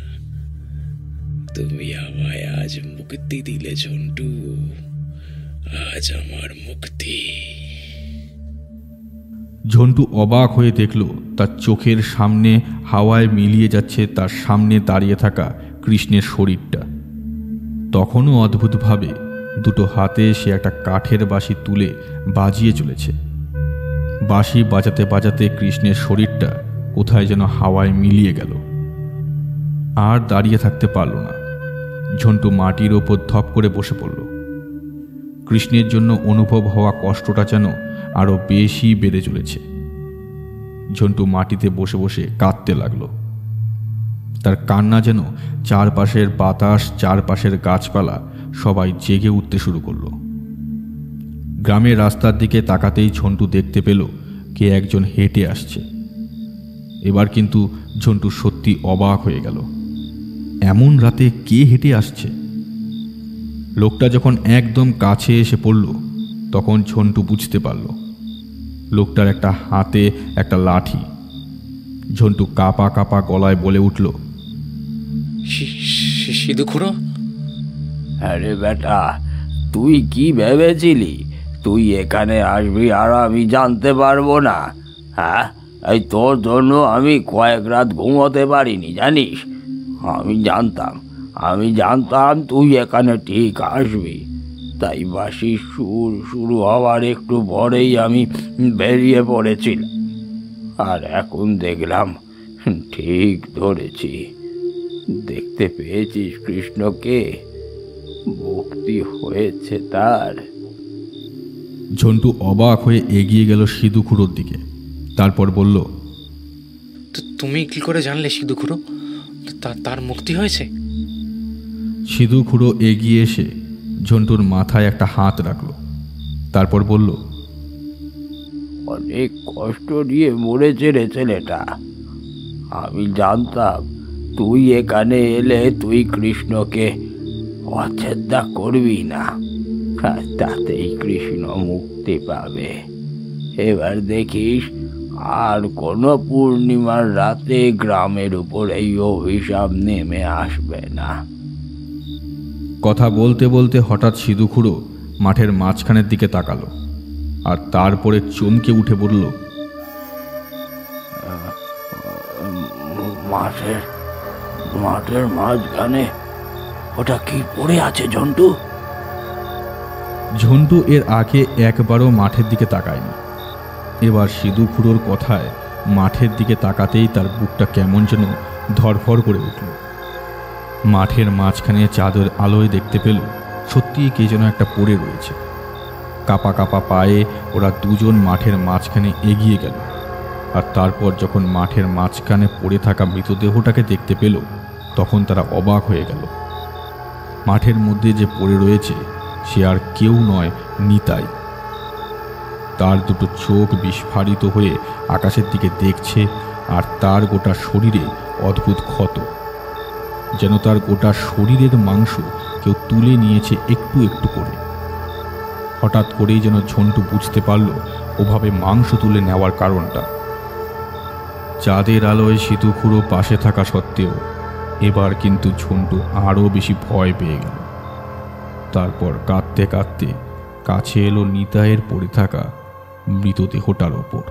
তুমি আমায় আজ মুক্তি দিলে ঝন্টু, আজ আমার মুক্তি। ঝন্টু অবাক হয়ে দেখল তার চোখের সামনে হাওয়ায় মিলিয়ে যাচ্ছে তার সামনে দাঁড়িয়ে থাকা কৃষ্ণের শরীরটা। তখনও অদ্ভুতভাবে দুটো হাতে সে একটা কাঠের বাঁশি তুলে বাজিয়ে চলেছে। বাঁশি বাজাতে বাজাতে কৃষ্ণের শরীরটা কোথায় যেন হাওয়ায় মিলিয়ে গেল। আর দাঁড়িয়ে থাকতে পারল না। ঝন্টু মাটির ওপর ধপ করে বসে পড়ল। কৃষ্ণের জন্য অনুভব হওয়া কষ্টটা যেন আরো বেশি বেড়ে চলেছে। ঝন্টু মাটিতে বসে বসে কাঁদতে লাগলো। তার কান্না যেন চারপাশের বাতাস, চারপাশের গাছপালা সবাই জেগে উঠতে শুরু করলো। গ্রামের রাস্তার দিকে তাকাতেই ঝন্টু দেখতে পেল কে একজন হেঁটে আসছে। এবার কিন্তু ঝন্টু সত্যি অবাক হয়ে গেল। এমন রাতে কে হেঁটে আসছে? লোকটা যখন একদম কাছে এসে পড়ল তখন ঝন্টু বুঝতে পারল লোকটার একটা হাতে একটা লাঠি। ঝন্টু কাঁপা কাঁপা গলায় বলে উঠল, সিধু খুড়ো। আরে বেটা, তুই কি ভেবেছিলি তুই এখানে আসবি আর আমি জানতে পারবো না? হ্যাঁ, এই তোর জন্য আমি কয়েক রাত ঘুমোতে পারিনি, জানিস? আমি জানতাম তুই এখানে ঠিক আসবি, তাই বাঁশির সুর শুরু হওয়ার একটু পরেই আমি বেরিয়ে পড়েছিলাম। আর এখন দেখলাম ঠিক ধরেছি। দেখতে পেয়েছিস কৃষ্ণকে? মুক্তি হয়েছে তার। ঝন্টু অবাক হয়ে এগিয়ে গেল সিধু খুড়োর দিকে। তারপর বলল, তুমি কি করে জানলে সিধু খুড়ো তার মুক্তি হয়েছে? সিধু খুড়ো এগিয়ে এসে ঝন্টুর মাথায় একটা হাত রাখল। তারপর বলল, অনেক কষ্ট নিয়ে মরেছে রে ছেলেটা। আমি জানতাম তুই এখানে এলে তুই কৃষ্ণকে অচ্ছেদ্যা করবি না, আর তাতেই কৃষ্ণ মুক্তি পাবে। এবার দেখিস আর কোনো পূর্ণিমার রাতে গ্রামের উপর এই অভিশাপ নেমে আসবে না। কথা বলতে বলতে হঠাৎ সিধু খুড়ো মাঠের মাঝখানের দিকে তাকালো, আর তারপরে চমকে উঠে বলল, মাঠের মাঝখানে ওটা কি পড়ে আছে ঝন্টু? ঝন্টু এর আগে একবারও মাঠের দিকে তাকায়নি। এবার সিধু খুড়োর কথায় মাঠের দিকে তাকাতেই তার বুকটা কেমন যেন ধড়ফড় করে উঠল। মাঠের মাঝখানে চাঁদের আলোয় দেখতে পেল সত্যিই কে যেন একটা পড়ে রয়েছে। কাঁপা কাঁপা পায়ে ওরা দুজন মাঠের মাঝখানে এগিয়ে গেল, আর তারপর যখন মাঠের মাঝখানে পড়ে থাকা মৃতদেহটাকে দেখতে পেল তখন তারা অবাক হয়ে গেল। মাঠের মধ্যে যে পড়ে রয়েছে সে আর কেউ নয়, নিতাই। তার দুটো চোখ বিস্ফারিত হয়ে আকাশের দিকে দেখছে, আর তার গোটা শরীরে অদ্ভুত ক্ষত, যেন তার গোটা শরীরের মাংস কেউ তুলে নিয়েছে একটু একটু করে। হঠাৎ করেই যেন ঝন্টু বুঝতে পারল ওভাবে মাংস তুলে নেওয়ার কারণটা। চাঁদের আলোয় সিতুখুড়ো পাশে থাকা সত্ত্বেও এবার কিন্তু ঝন্টু আরও বেশি ভয় পেয়ে গেল। তারপর কাঁদতে কাঁদতে কাছে এলো নিতাইয়ের পড়ে থাকা মৃতদেহটার ওপর।